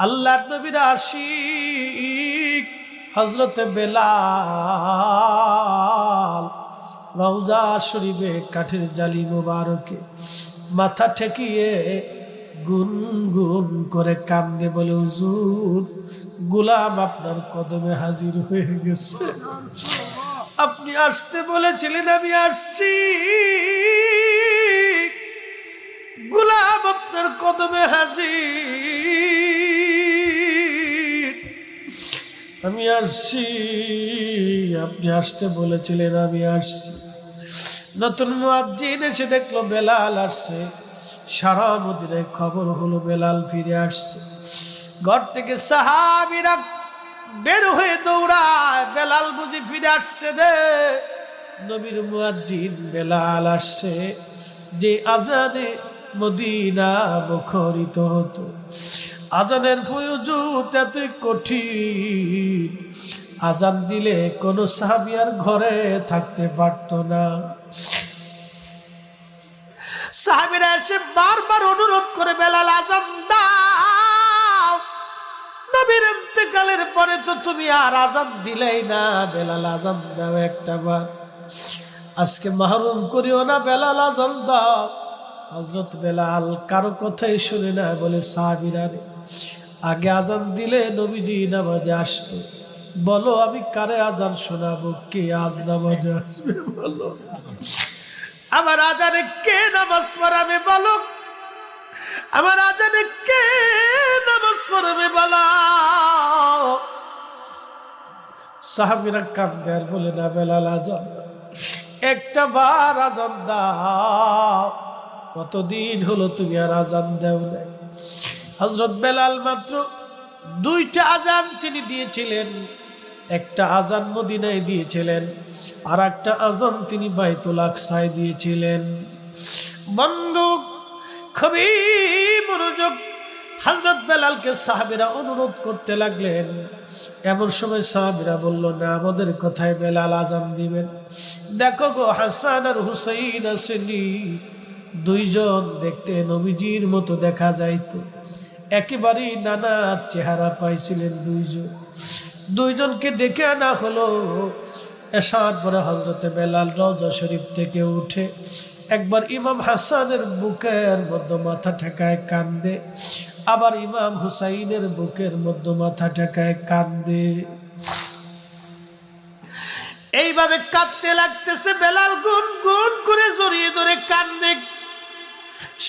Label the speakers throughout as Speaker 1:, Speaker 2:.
Speaker 1: আল্লাহর নবীর আশিক হযরতে বেলাল রওজা শরীফে কাঠের জালি মোবারকে মাথা ঠেকিয়ে গুনগুন করে কান্দে বলে, হুজুর গোলাম আপনার কদমে হাজির হয়ে গেছে। আপনি আসতে বলেছিলেন, আমি আসছি। গোলাম আপনার কদমে হাজির, আমি আসছি। আপনি আসতে বলেছিলেন, আমি আসছি। নতুন মুয়াজ্জিন এসে দেখলো বেলাল আসছে। সারা মদিনায় খবর হলো বেলাল ফিরে আসছে। ঘর থেকে সাহাবীরা বের হয়ে দৌড়ায়, বেলাল বুঝি ফিরে আসছে রে। নবীর মুয়াজ্জিন বেলাল আসছে, যে আজানে মদিনা মুখরিত হতো। আজানের ফয়জুত এত কঠিন, আজান দিলে কোন সাহাবী আর ঘরে থাকতে পারত না। সাহাবীরা এসে বারবার অনুরোধ করে, বেলাল আজান দাও, নবীর ইন্তেকালের পরে তো তুমি আর আজান দিলেই না, বেলাল আজান দাও একটা বার, আজকে মাহরুম করিও না, বেলাল আজান দাও। হযরত বেলাল কারো কথাই শুনে না, বলে সাহাবীরা আগে আজান দিলে নবীজি নামাজে আসতো, বলো আমি কারে আজান শোনাবো, কে আজ নামাজে আসবে বলো, আমার আজানে কে নামাজ পড়াবে বলো, আমার আজানে কে নামাজ পড়াবে বলো। সাহাবীরা কাঁদবে আর বলে, না বেলাল আজান, একটা বার আজান দাও, কতদিন হলো তুমি আর আজান দাও না। হযরত বেলাল মাত্র দুইটা আজান তিনি দিয়েছিলেন, একটা আজান মদিনায় দিয়েছিলেন, আর একটা আজান তিনি বাইতুল আকসায় দিয়েছিলেন। বন্ধু খুবই মনোযোগ, হযরত বেলালকে সাহাবীরা অনুরোধ করতে লাগলেন। এমন সময় সাহাবীরা বলল, না আমাদের কথায় বেলাল আজান দিবেন। দেখো গো, হাসান আর হুসাইন আসেনি, দুইজন দেখতে নবীজির মতো দেখা যাইতো, একেবারেই নানা চেহারা পাইছিলেন দুইজনকে ডেকে আনা হলো। এশার পরে হযরতে বেলাল রওজা শরীফ থেকে উঠে একবার ইমাম হাসানের বুকের মধ্যে মাথা ঠেকায় কান্দে, আবার ইমাম হুসাইনের বুকের মধ্যে মাথা ঠেকায় কান্দে। এইভাবে কাঁদতে লাগতেছে বেলাল, গুন গুন করে জড়িয়ে ধরে কান্দে।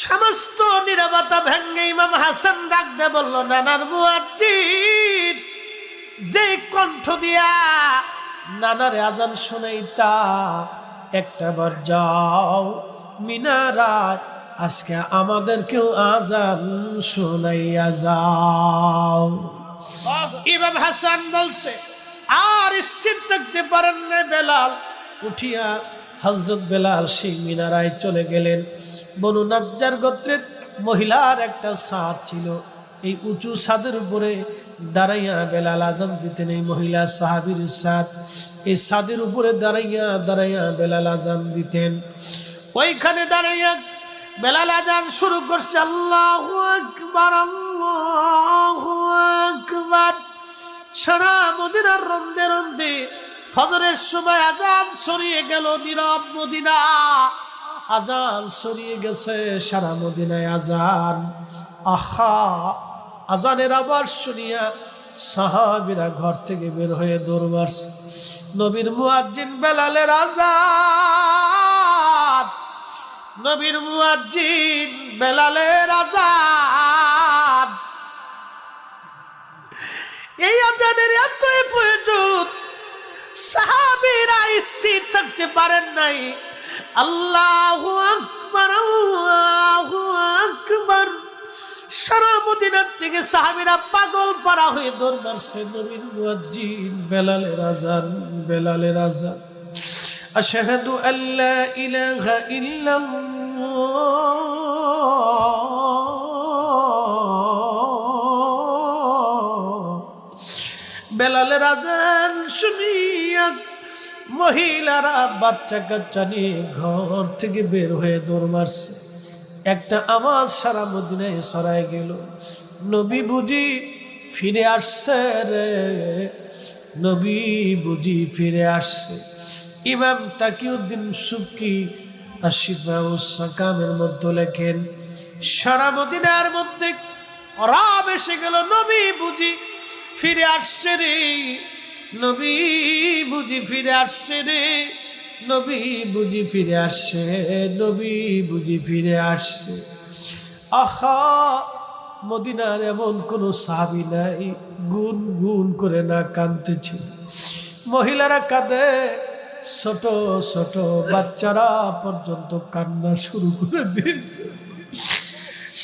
Speaker 1: সমস্ত নীরবতা ভেঙে ইমাম হাসান ডাক দে বলল, নানার মুয়াজ্জিন, যে কণ্ঠ দিয়া নানারে আজান শোনাইতা, একটা বার যাও মিনারায়, আজকে আমাদেরকেও আজান শোনাইয়া যাও। ইমাম হাসান বলছে, আর স্থির থাকতে পারেন না বেলাল, উঠিয়া হযরত বেলাল সেই মিনারায় চলে গেলেন। বনু নাজ্জার গোত্রের মহিলার একটা ছাদ ছিল, এই উঁচু ছাদের উপরে দাঁড়াইয়া বেলাল আজান দিতেন। এই মহিলা সাহাবীর ছাদ, এই ছাদের উপরে দাঁড়াইয়া দাঁড়াইয়া বেলাল আজান দিতেন। ওইখানে দাঁড়াইয়া বেলাল আজান শুরু করছে, আল্লাহু আকবার আল্লাহু আকবার। সারা মদিনার রন্দে রন্দে ফজরের সময় আজান ছড়িয়ে গেল, নীরব মদিনা, আজান ছড়িয়ে গেছে সারা মদিনায় আজান। আহা, আজানের আওয়াজ শুনিয়া সাহাবীরা ঘর থেকে বের হয়ে দৌড় মারছে। নবীর মুয়াজ্জিন বেলালের আজান, নবীর মুয়াজ্জিন বেলালের আজান। এই আজানের এতই প্রয়োজন, সাহাবীরা স্থির থাকতে পারেন নাই। আল্লাহু আকবার আল্লাহু আকবার। সারা মদিনার থেকে সাহাবীরা পাগল পারা হয়ে দৌড় মারছে। নবীর মুয়াজ্জিন বেলালের আজান, বেলালের আজান। আশহাদু আল্লা ইলাহা ইল্লাল্লাহ। বেলালের আজান শুনিয়া মহিলারা বাচ্চা কাচ্চা নিয়ে ঘর থেকে বের হয়ে দৌড় মারছে। একটা আওয়াজ সারা মদিনায় ছড়ায় গেল, নবী বুঝি ফিরে আসছে রে, নবী বুঝি ফিরে আসছে। ইমাম তাকিউদ্দিন সুবকি আশিফাউস সাকামের মধ্যে লেখেন, সারা মদিনার মধ্যে রব এসে গেল, নবী বুঝি ফিরে আসছে রে, নবী বুঝি ফিরে আসছে রে, নবী বুঝি ফিরে আসছে, নবী বুঝি ফিরে আসছে। আহা, মদিনার এমন কোন সাহাবী নাই গুন গুন করে না কাঁদতেছিল। মহিলারা কাঁদে, ছোট ছোট বাচ্চারা পর্যন্ত কান্না শুরু করে দিয়েছে।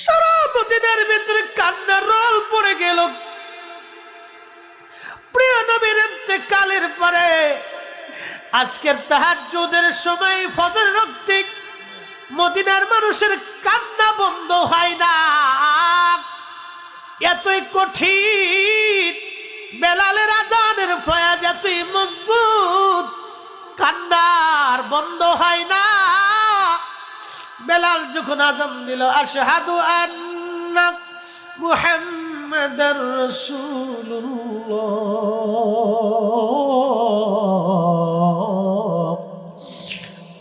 Speaker 1: সারা মদিনার ভিতরে কান্নার রোল পড়ে গেল। প্রিয় নবীর ইন্তেকালের পরে আজকের তাহাজ্জুদের সময় ফজর রক্তে মদিনার মানুষের কান্না বন্ধ হয় না। এতই কঠিন, বেলালের আজানের ফয়াজ এতই মজবুত, কান্নার বন্ধ হয় না। বেলাল যখন আজান দিল, আশহাদু আন্না মুহাম্মাদার রাসূলুল্লাহ,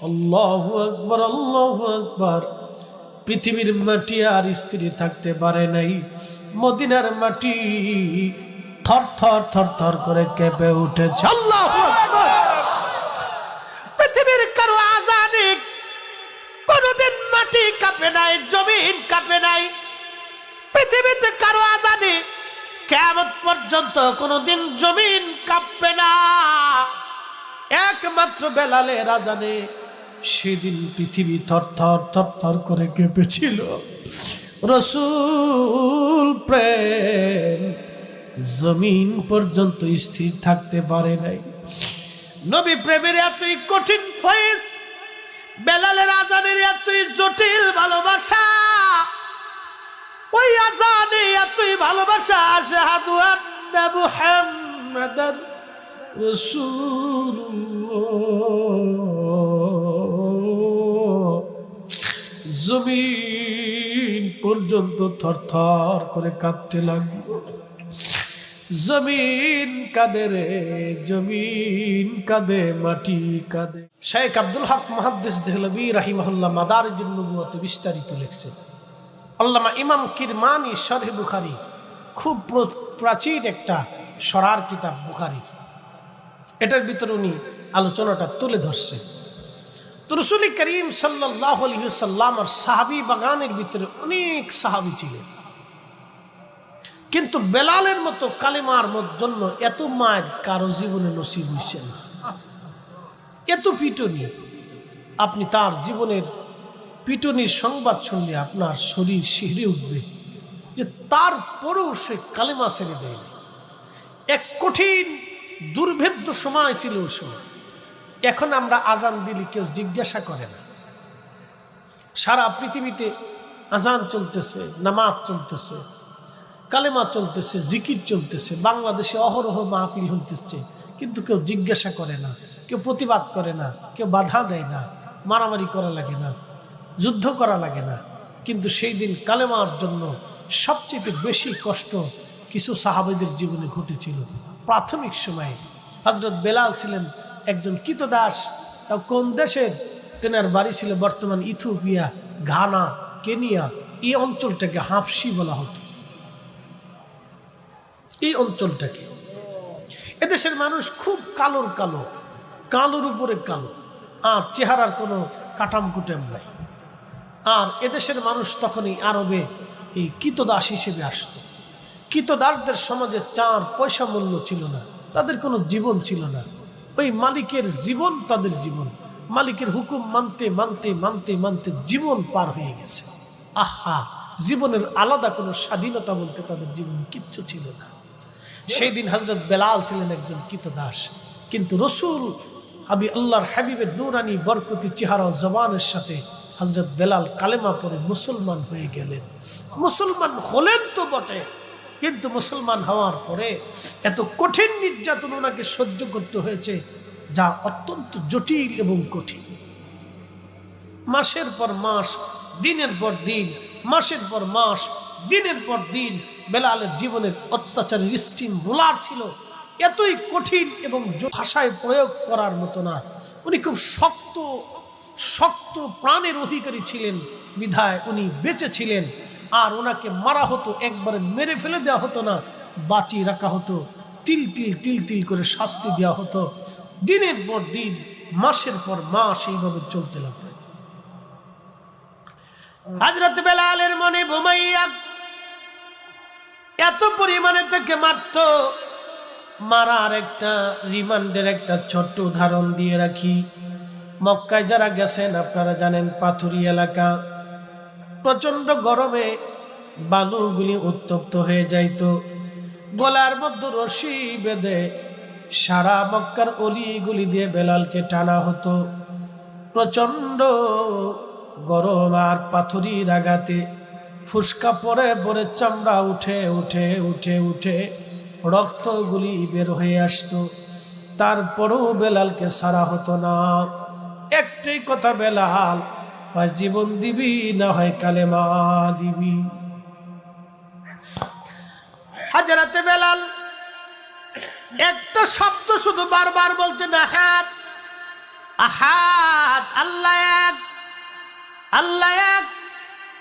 Speaker 1: আল্লাহু আকবার, আল্লাহু আকবার। পৃথিবীর মাটি আর স্থির থাকতে পারে নাই, মদিনার মাটি থর থর থর থর করে কেঁপে উঠেছে। আল্লাহু আকবার। পৃথিবীর কারো আজানে কোনদিন মাটি কাঁপে নাই, জমিন কাঁপে নাই। পৃথিবীতে কারো আজানে কিয়ামত পর্যন্ত কোনদিন জমিন কাঁপবে না। একমাত্র বেলালের আজানে সেদিন পৃথিবী থর থর থর থর করে কেঁপেছিল। রাসূল প্রেম জমিন পর্যন্ত স্থির থাকতে পারে নাই। নবী প্রেমের এতই কঠিন ফয়েজ, বেলালের আজানের এতই জটিল ভালোবাসা, ওই আজানে এতই ভালোবাসা। আশহাদু আন্না মুহাম্মাদার রাসূলুল্লাহ, জমিন পর্যন্ত থরথর করে কাঁপতে লাগলো। জমিন কাঁদে রে, জমিন কাঁদে, মাটি কাঁদে। শেখ আব্দুল হক মুহাদ্দিস দেহলভী রাহিমাহুল্লাহ মাদারিজুন নবুওয়াতে বিস্তারিত লিখছেন। আল্লামা ইমাম কিরমানি শরহ বুখারী, খুব প্রাচীন একটা সরার কিতাব বুখারী, এটার ভিতরে উনি আলোচনাটা তুলে ধরছেন। তো রাসূল করিম সাল্লাল্লাহু আলাইহি ওয়াসাল্লাম আর সাহাবী বাগানের ভিতরে অনেক সাহাবী ছিলেন, কিন্তু বেলালের মতো কালেমার জন্য এত মায়ের কারো জীবনে নসিব হইছে না। এত পিটনি, আপনি তার জীবনের পিটনির সংবাদ শুনলে আপনার শরীর শিহরে উঠবে যে তারপরেও সে কালেমা ছেড়ে দেয়। এক কঠিন দুর্ভেদ্য সময় ছিল ওই সময়। এখন আমরা আজান দিলে কেউ জিজ্ঞাসা করে না। সারা পৃথিবীতে আজান চলতেছে, নামাজ চলতেছে, কালেমা চলতেছে, জিকির চলতেছে, বাংলাদেশে অহরহ মাহফিল হইতেছে, কিন্তু কেউ জিজ্ঞাসা করে না, কেউ প্রতিবাদ করে না, কেউ বাধা দেয় না, মারামারি করা লাগে না, যুদ্ধ করা লাগে না। কিন্তু সেই দিন কালেমার জন্য সবচেয়ে বেশি কষ্ট কিছু সাহাবীদের জীবনে ঘটেছিল। প্রাথমিক সময়ে হযরত বেলাল ছিলেন একজন কৃতদাস। কোন দেশের? তেনার বাড়ি ছিল বর্তমান ইথিওপিয়া, ঘানা, কেনিয়া, এই অঞ্চলটাকে হাফসি বলা হতো। এই অঞ্চলটাকে, এদেশের মানুষ খুব কালোর কালো, কালোর উপরে কালো, আর চেহারার কোনো কাটাম কুটাম নাই। আর এদেশের মানুষ তখনই আরবে এই কৃতদাস হিসেবে আসত। কৃতদাসদের সমাজে 4 পয়সা মূল্য ছিল না, তাদের কোনো জীবন ছিল না। ওই মালিকের জীবন তাদের জীবন, মালিকের হুকুম মানতে মানতে মানতে মানতে জীবন পার হয়ে গেছে। আহা, জীবনের আলাদা কোনো স্বাধীনতা বলতে তাদের জীবনে কিচ্ছু ছিল না। সেই দিন হযরত বেলাল ছিলেন একজন কৃতদাস, কিন্তু রসুল আল্লাহর হাবিবের নূরানি বরকতি চেহারা ও জবানের সাথে হযরত বেলাল কালেমা পড়ে মুসলমান হয়ে গেলেন। মুসলমান হলেন তো বটে, কিন্তু মুসলমান হওয়ার পরে এত কঠিন নির্যাতন ওনাকে সহ্য করতে হয়েছে, যা অত্যন্ত জটিল এবং কঠিন। মাসের পর মাস, দিনের পর দিন, মাসের পর মাস, দিনের পর দিন বেলালের জীবনের অত্যাচারের স্টিম রোলার ছিল, এতই কঠিন এবং ভাষায় প্রয়োগ করার মতো না। উনি খুব শক্ত শক্ত প্রাণের অধিকারী ছিলেন, বিধায় উনি বেঁচে ছিলেন। আর ওনাকে মারা হতো, একবারে মেরে ফেলে দেওয়া হতো না, বাঁচিয়ে রাখা হতো, তিল তিল তিল তিল করে শাস্তি দেওয়া হতো। দিনের পর দিন, মাসের পর মাস এইভাবে চলতে লাগলো। হযরত বেলালের মনে ঘুমাইয়া এত পরিমাণে তাকে মারত। মারার একটা রিমান্ডের একটা ছোট্ট উদাহরণ দিয়ে রাখি। মক্কায় যারা গেছেন আপনারা জানেন, পাথুরি এলাকা, প্রচন্ড গরমে বালুগুলি উত্তপ্ত হয়ে যাইত। গলার মধ্যে রশি বেঁধে সারা মক্কার অলিগুলি দিয়ে বেলালকে টানা হতো। প্রচন্ড গরম আর পাথুরির আঘাতে ফুসকা পরে পরে চামড়া উঠে উঠে উঠে উঠে রক্তগুলি বের হয়ে আসতো। তারপরেও বেলালকে ছাড়া হতো না। একটাই কথা, বেলাল হয় জীবন দিবি, না হয় কালেমা দিবি। হযরতে বেলাল একটা শব্দ শুধু বারবার বলতেন, আহাদ আহাদ, আল্লাহ এক, আল্লাহ এক।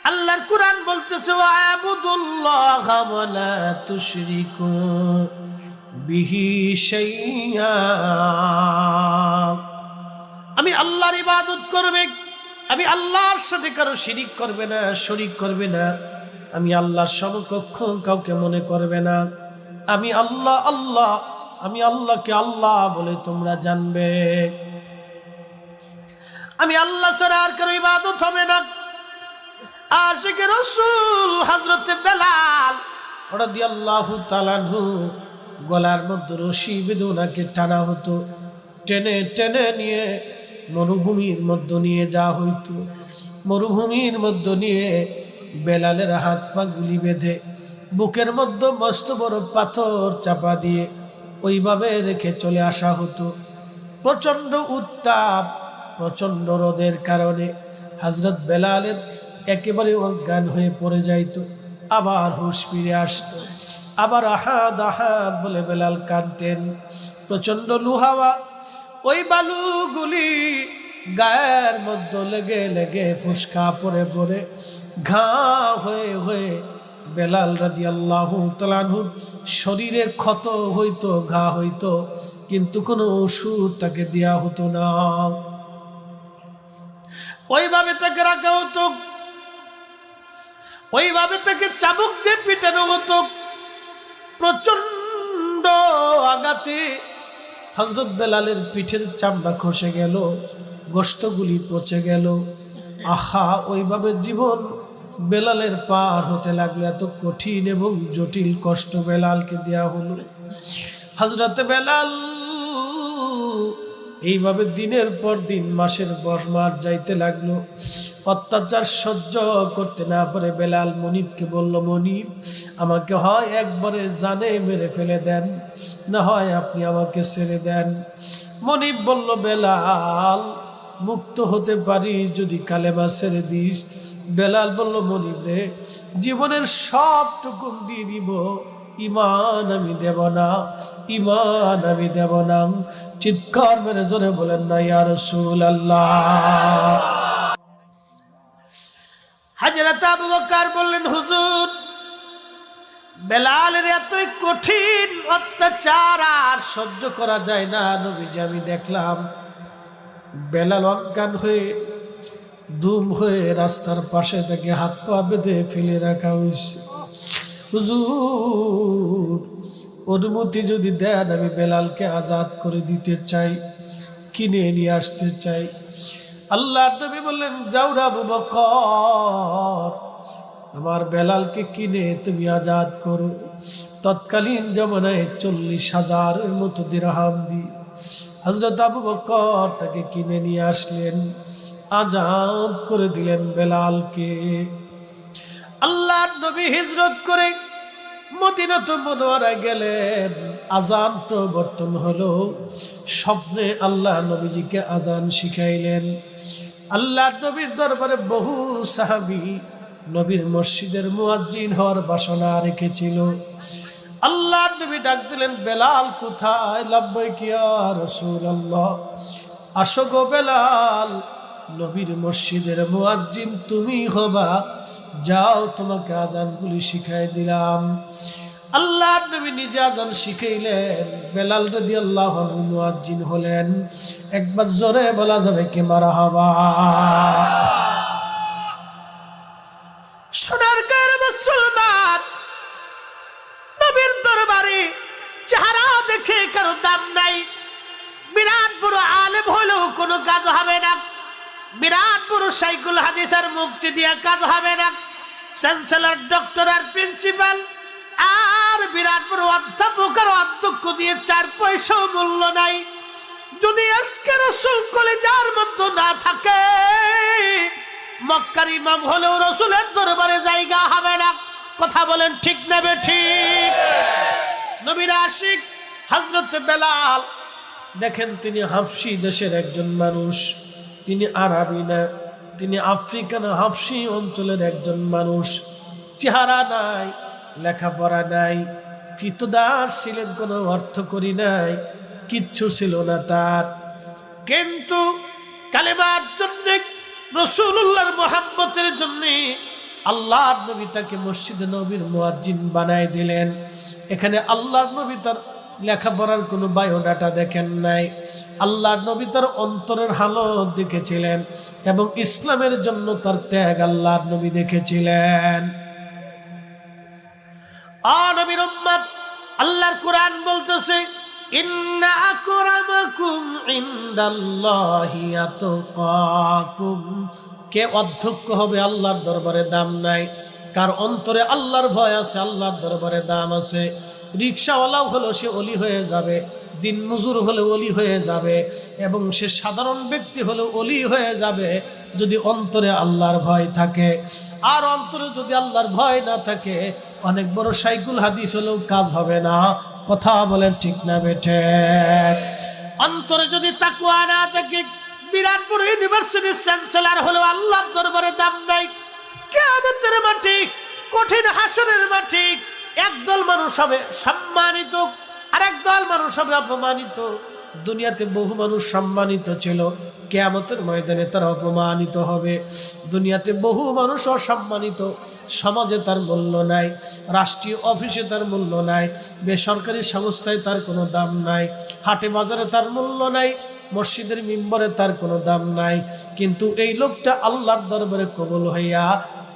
Speaker 1: আল্লাহর কুরআন বলতেছে, ওয়াবুদুল্লাহ ওয়া লা তুশরিকু বিহি শাইয়্যা। আমি আল্লাহর ইবাদত করবে, আমি আল্লাহর সাথে কারো শিরিক করবে না, শরীক করবে না। আমি আল্লাহর সমকক্ষ কাউকে মনে করবে না। আমি আল্লাহ আল্লাহ, আমি আল্লাহকে আল্লাহ বলে তোমরা জানবে। আমি আল্লাহ ছাড়া আর কারো ইবাদত হবে না। আশিকে রাসূল হযরতে বেলাল রাদিয়াল্লাহু তাআলা আনহু গলার মধ্যে রশি বেঁধে ওনাকে টানা হতো। টেনে টেনে নিয়ে মরুভূমির মধ্যে নিয়ে যাওয়া হইতো। মরুভূমির মধ্যে নিয়ে বেলালের হাত পা গুলি বেঁধে বুকের মধ্যে মস্ত বড় পাথর চাপা দিয়ে ওইভাবে রেখে চলে আসা হতো। প্রচন্ড উত্তাপ, প্রচন্ড রোদের কারণে হযরত বেলালের একেবারে অজ্ঞান হয়ে পড়ে যাইত। আবার হুঁশ ফিরে আসতো, আবার আহাদ আহাদ বলে বেলাল কাঁদতেন। প্রচন্ড লুহাওয়া, ওই বালুগুলি গায়ের মধ্যে লেগে লেগে ফুসকা পরে পরে ঘা হয়ে হয়ে বেলাল রাদিয়াল্লাহু তাআলা আনহু শরীরে ক্ষত হইতো, ঘা হইতো, কিন্তু কোনো ওষুধ তাকে দেয়া হতো না। ওইভাবে তাকে রাখা হতো, ওইভাবে তাকে চাবুক দিয়ে পিটানো হতো। প্রচন্ড আঘাতে হযরত বেলালের পিঠের চামড়া খসে গেল, গোশতগুলি পচে গেল। আহা, ওইভাবে জীবন বেলালের পার হতে লাগলো। এত কঠিন এবং জটিল কষ্ট বেলালকে দেয়া হলো। হযরত বেলাল এইভাবে দিনের পর দিন, মাসের পর মাস যাইতে লাগলো। অত্যাচার সহ্য করতে না পারে বেলাল মনিবকে বলল, মনিব আমাকে হয় একবারে জানে মেরে ফেলে দেন, না হয় আপনি আমাকে ছেড়ে দেন। মনিব বলল, বেলাল মুক্ত হতে পারি যদি কালেমা ছেড়ে দিস। বেলাল বলল, মনিব রে, জীবনের সবটুকুন দিয়ে দিব, ইমান আমি দেব না, ইমান আমি দেব না। চিৎকার মেরে জোরে বলেন না ইয়া রাসূলুল্লাহ। হযরত আবু বকর বললেন, হুজুর বেলালের এতই কঠিন অত্যাচার আর সহ্য করা যায় না। নবীজি আমি দেখলাম বেলাল অজ্ঞান হয়ে দুম হয়ে রাস্তার পাশে থেকে হাত পা বেঁধে ফেলে রাখা হয়েছে। হুজুর অনুমতি যদি দেন, আমি বেলালকে আজাদ করে দিতে চাই, কিনে নিয়ে আসতে চাই। আল্লাহর নবী বললেন, যাও রে আবু বকর, আমার বেলালকে কিনে তুমি আজাদ করো। তৎকালীন জমানায় 40,000-এর মতো দিরহাম দিয়ে হযরত আবু বকর তাকে কিনে নিয়ে আসলেন, আজাদ করে দিলেন বেলালকে। আল্লাহর নবী হিজরত করে মদিনাতুল মুনাওয়ারায় গেলেন। আজান প্রবর্তন হলো। স্বপ্নে আল্লাহ নবীজিকে আজান শিখাইলেন। আল্লাহর নবীর দরবারে বহু সাহাবী নবীর মসজিদের মুয়াজ্জিন হওয়ার বাসনা রেখেছিল। আল্লাহর নবী ডাক দিলেন, বেলাল কোথায়? লাব্বাইক ইয়া রাসূলুল্লাহ। আসো গো বেলাল, নবীর মসজিদের মুয়াজ্জিন তুমি হবা, যাও তোমাকে আজানগুলি শিখাই দিলাম। আল্লাহর নবী নিজে আজান শিখাইলেন, বেলাল রাদিয়াল্লাহু আনহু মুয়াজ্জিন হলেন। একবার জোরে বলা যাবে কি মারহাবা। সোনার গায়ের মুসলমান, নবীর দরবারে চেহারা দেখে কারো দাম নাই। বিরাট বড় আলেম হলেও কোনো কাজ হবে না, বিরাট বড় শাইখুল হাদিস আর মুফতি দিয়া কাজ হবে না, চ্যান্সেলর, ডক্টর আর প্রিন্সিপাল আর বিরাট বড় অধ্যাপক আর অধ্যক্ষ দিয়ে 4 পয়সাও মূল্য নাই। যদি আজকে রাসূল কলিজার মধ্যে না থাকে, মক্কার ইমাম হলেও রাসূলের দরবারে জায়গা হবে না। কথা বলেন ঠিক না বেঠিক? নবীর আশিক হযরত বেলাল, দেখেন তিনি হাবশী দেশের একজন মানুষ, তিনি আরবি না, তিনি আফ্রিকান হাবশী অঞ্চলের একজন মানুষ। চেহারা নাই, লেখাপড়া নাই, কৃতদাস ছিলেন, কোনো অর্থ করি নাই, কিচ্ছু ছিল না তার। কিন্তু কালেমার জন্য, রাসূলুল্লাহর মুহাব্বতের জন্য আল্লাহর নবী তাকে মসজিদে নবীর মুয়াজ্জিন বানায় দিলেন। এখানে আল্লাহর নবী তার লেখাপড়ার কোনো বায়োডাটা দেখেন নাই, আল্লাহর নবী তার অন্তরের হালত দেখেছিলেন এবং ইসলামের জন্য তার ত্যাগ আল্লাহর নবী দেখেছিলেন। নবীর উম্মত, আল্লাহর কোরআন বলতেছে, ইন্না আকরামাকুম ইনদাল্লাহি আতকাকুম। কে অধ্যক্ষ হবে আল্লাহর দরবারে দাম নাই, কার অন্তরে আল্লাহর ভয় আছে আল্লাহর দরবারে দাম আছে। রিকশাওয়ালাও হলো সে ওলি হয়ে যাবে, দিন মজুর হলে ওলি হয়ে যাবে, এবং সে সাধারণ ব্যক্তি হলে ওলি হয়ে যাবে যদি অন্তরে আল্লাহর ভয় থাকে। আর অন্তরে যদি আল্লাহর ভয় না থাকে, অনেক বড় শাইখুল হাদিস হলেও কাজ হবে না। কথা বলেন ঠিক না বেঠে? অন্তরে যদি তাকওয়া না থাকে, বিরাট বড় ইউনিভার্সিটির চ্যান্সেলর হলেও আল্লাহর দরবারে দাম নাই। কিয়ামতের মাঠে, কঠিন হাসরের মাঠে একদল মানুষ হবে সম্মানিত আর একদল মানুষ হবে অপমানিত। দুনিয়াতে বহু মানুষ সম্মানিত ছিল, কিয়ামতের ময়দানে তারা অপমানিত হবে। দুনিয়াতে বহু মানুষ অসম্মানিত, সমাজে তার মূল্য নাই, রাষ্ট্রীয় অফিসে তার মূল্য নাই, বেসরকারি সংস্থায় তার কোনো দাম নাই, হাটে বাজারে তার মূল্য নাই, মসজিদের মিম্বরে তার কোনো দাম নাই। কিন্তু এই লোকটা আল্লাহর দরবারে কবুল হইয়া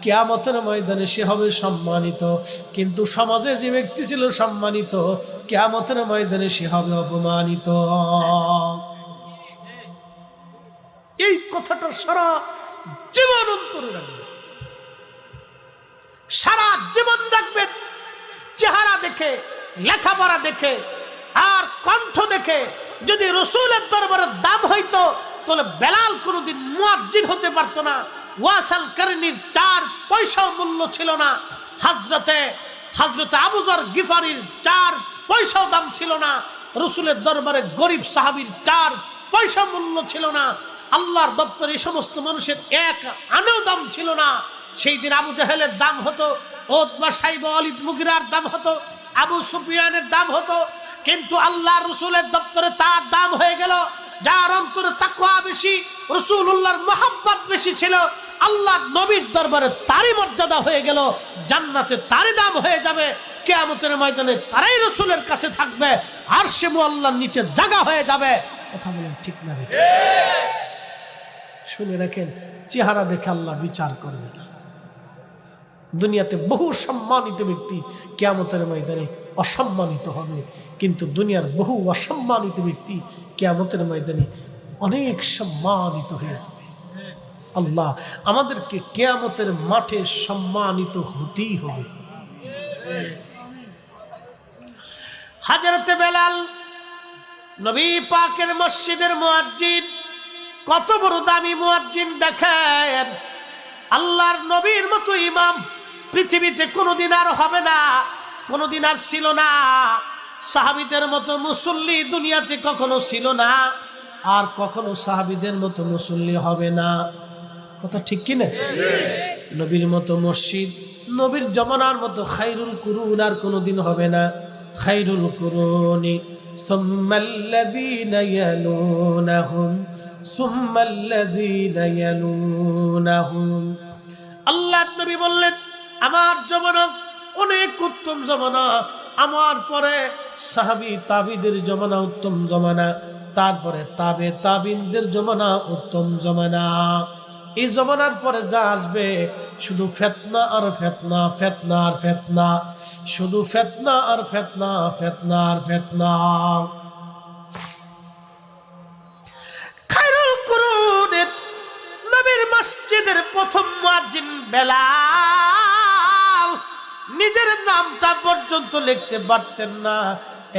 Speaker 1: কিয়ামতের ময়দানে সে হবে সম্মানিত। কিন্তু সমাজে যে ব্যক্তি ছিল সম্মানিত, কিয়ামতের ময়দানে সে হবে অপমানিত। এই কথাটা সারা জীবন অন্তরে রাখবেন, সারা জীবন রাখবেন। চেহারা দেখে, লেখাপড়া দেখে আর কণ্ঠ দেখে যদি রাসূলের দরবারে দাম হইতো, তাহলে বেলাল কোনোদিন মুয়াজ্জিন হতে পারতো না। ওয়াসাল কারনির 4 পয়সাও মূল্য ছিল না। হযরতে আবু যর গিফারির 4 পয়সাও দাম ছিল না। রাসূলের দরবারে গরিব সাহাবীর 4 পয়সা মূল্য ছিল না। আল্লাহর দপ্তরে এই সমস্ত মানুষের 1 আনাও দাম ছিল না। সেই দিন আবু জাহেলের দাম হতো, উতবা, সাইবা, ওয়ালিদ, মুগিরার দাম হতো, আবু সুফিয়ানের দাম হতো। কিন্তু আল্লাহর রাসূলের দপ্তরে তার দাম হয়ে গেল। যার অন্তরে তাকওয়া বেশি, রাসূলুল্লাহর মহব্বত বেশি ছিল, আল্লাহর নবীর দরবারে তারই মর্যাদা হয়ে গেল, জান্নাতে তারই দাম হয়ে যাবে। কিয়ামতের ময়দানে তারাই রাসূলের কাছে থাকবে, আরশে মুআল্লার নিচে জায়গা হয়ে যাবে। কথা বলেন ঠিক না? শুনে রাখেন, চেহারা দেখে আল্লাহ বিচার করবে না। দুনিয়াতে বহু সম্মানিত ব্যক্তি কিয়ামতের ময়দানে অসম্মানিত হবে, কিন্তু দুনিয়ার বহু অসম্মানিত ব্যক্তি কিয়ামতের ময়দানে অনেক সম্মানিত হয়ে যাবে। আল্লাহ আমাদেরকে কিয়ামতের মাঠে সম্মানিত হতেই হবে। হযরতে বেলাল নবী পাকের মসজিদের মুয়াজ্জিন, কত বড় দামি মুয়াজ্জিন দেখেন। আল্লাহর নবীর মতো ইমাম পৃথিবীতে কোনোদিন আর হবে না, কোনোদিন আর ছিল না। সাহাবীদের মতো মুসল্লি দুনিয়াতে কখনো ছিল না, আর কখনো সাহাবীদের মতো মুসল্লি হবে না। কথা ঠিক কি না? নবীর মতো মসজিদ, নবীর জমানার মতো খায়রুল কুরুন আর কোনোদিন হবে না। খায়রুল কুরুনি সুম্মাল্লাযীনা ইয়ালুনাহুম সুম্মাল্লাযীনা ইয়ালুনাহুম। আল্লাহর নবী বললেন আমার জমানা অনেক উত্তম জমানা, আমার পরে সাহাবী তাবিদের জমানা উত্তম জমানা, তারপরে তাবে তাবিনদের জমানা উত্তম জমানা। এই জমানার পরে যা আসবে শুধু ফিতনা আর ফিতনা, ফিতনা আর ফিতনা, শুধু ফিতনা আর ফিতনা, ফিতনা আর ফিতনা। খায়রুল কুরুনের নবীর মসজিদের প্রথম মুয়াজ্জিন বেলাল নিজের নামটা পর্যন্ত লিখতে পারতেন না।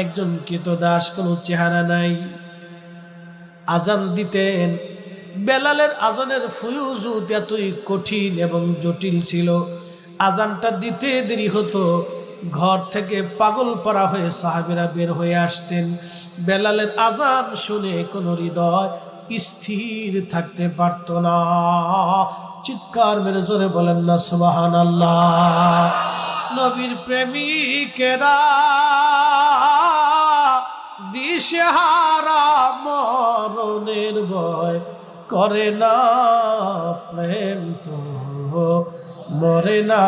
Speaker 1: একজন কৃতদাস, কোনো চেহারা নাই। আজান দিতেন, বেলালের আজানের ফুয়ুজুত এতই কঠিন এবং জটিল ছিল, আজানটা দিতে দেরি হতো। ঘর থেকে পাগল পারা হয়ে সাহাবীরা বের হয়ে আসতেন। বেলালের আজান শুনে কোনো হৃদয় স্থির থাকতে পারত না। চিৎকার মেরে জোরে বলেন না সুবহানাল্লাহ। নবীর প্রেমিকেরা দিশেহারা মরণের ভয় করে না, প্রেম তো মরে না।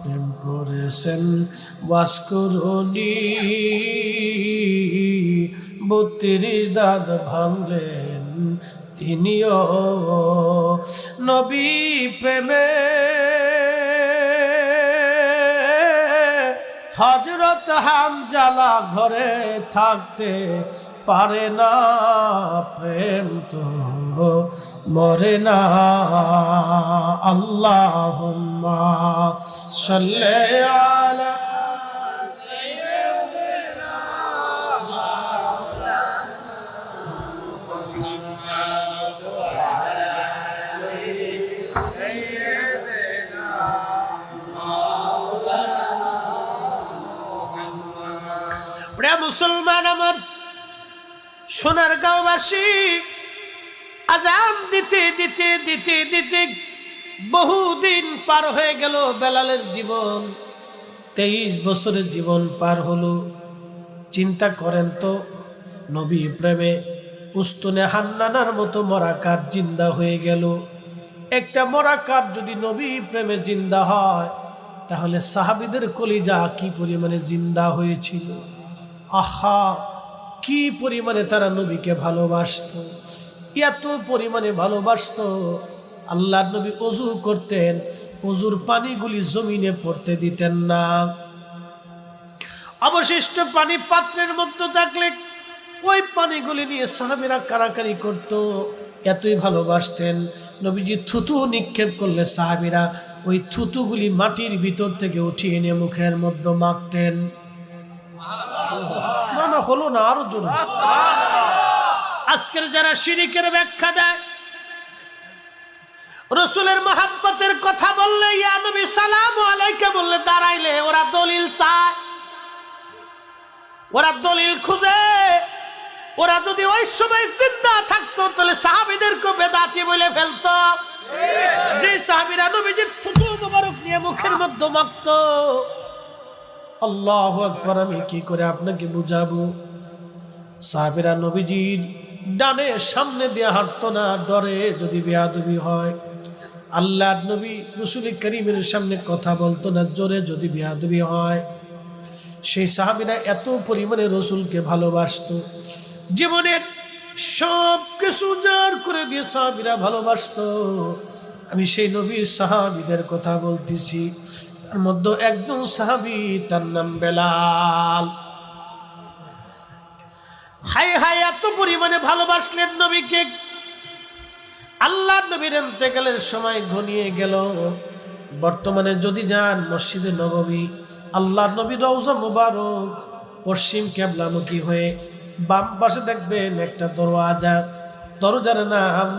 Speaker 1: প্রেম করেছেন বাসকরণী, 32 দাঁত ভাঙলেন তিনিও। নবী প্রেমে হযরত হামজালা ঘরে থাকতে পারে না, প্রেম তো মরে না। আল্লাহুম্মা সাল্লি আলা মুসলমান আমার সোনার গাঁওবাসী, আজান দিতে দিতে দিতে দিতে বহুদিন পার হয়ে গেল। বেলালের জীবন 23 বছরের জীবন পার হলো। চিন্তা করেন তো, নবী প্রেমে উস্তুনে হান্নানার মতো মরা কাঠ জিন্দা হয়ে গেল। একটা মরা কাঠ যদি নবী প্রেমে জিন্দা হয়, তাহলে সাহাবীদের কলিজা কি পরিমাণে জিন্দা হয়েছিল। আহা, কি পরিমাণে তারা নবীকে ভালোবাসতো, এত পরিমাণে ভালোবাসতো। আল্লাহর নবী ওযু করতেন, ওযুর পানিগুলি জমিনে পড়তে দিতেন না। অবশিষ্ট পানি পাত্রের মধ্যে থাকলে ওই পানিগুলি নিয়ে সাহাবীরা কারাকারি করত, এতই ভালোবাসতেন। নবীজি থুতু নিক্ষেপ করলে সাহাবীরা ওই থুতুগুলি মাটির ভিতর থেকে উঠিয়ে এনে মুখের মধ্যে মাখতেন। না না, হলো না, আরো জোরে। আজকের যারা শিরিকের ব্যাখ্যা দেয়, রাসূলের মহব্বতের কথা বললে ইয়া নবী সালামু আলাইকা বললে দাঁড়াইলে ওরা দলিল চায়, ওরা দলিল খুঁজে। ওরা যদি ওই সময় জিন্দা থাকতো তাহলে সাহাবীদেরকে বেদাতি বলে ফেলতো। যে সাহাবীরা নবীজির থুতু মোবারক নিয়ে মুখের মধ্যে মাখতো। আল্লাহু আকবার, আমি কি করে আপনাকে বুঝাবো। সাহাবীরা নবীজির ডানে সামনে দিয়ে হাঁটতো না, ডরে যদি বেয়াদবি হয়। আল্লাহর নবী রাসূল করিমের সামনে কথা বলতো না, জোরে যদি বেয়াদবি হয়। সেই সাহাবীরা এত পরিমাণে রাসূলকে ভালোবাসতো, জীবনের সব কিছু উজাড় করে দিয়ে সাহাবীরা ভালোবাসতো। আমি সেই নবীর সাহাবীদের কথা বলতেছি। তার মধ্যে একজন সাহাবী, তার নাম বেলাল। হাই হাই, এত পরিমাণে ভালোবাসলেন নবীকে। আল্লাহর নবীর ইন্তেকালের সময় ঘনিয়ে গেল। বর্তমানে যদি যান মসজিদে নববী, আল্লাহর নবীর রওজা মুবারক পশ্চিম কিবলামুখী হয়ে বাম পাশে দেখবেন একটা দরওয়াজা, দরজার নাম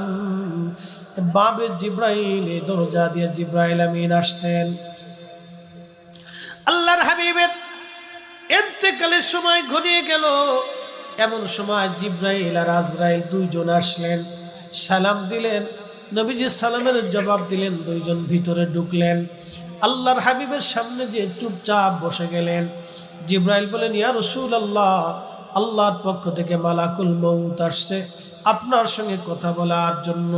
Speaker 1: বাবে জিব্রাইল। এই দরজা দিয়ে জিব্রাইল আমিন আসতেন। আল্লাহর হাবিবের ইন্তেকালের সময় ঘনিয়ে গেল। এমন সময় জিব্রাইল আর আজরাইল দুইজন আসলেন। সালাম দিলেন। নবীজি সালামের জবাব দিলেন, দুইজন ভিতরে ঢুকলেন। আল্লাহর হাবিবের সামনে যে চুপচাপ বসে গেলেন। জিব্রাইল বলেন, ইয়া রাসূলুল্লাহ, আল্লাহর পক্ষ থেকে মালাকুল মউত আসছে আপনার সঙ্গে কথা বলার জন্য।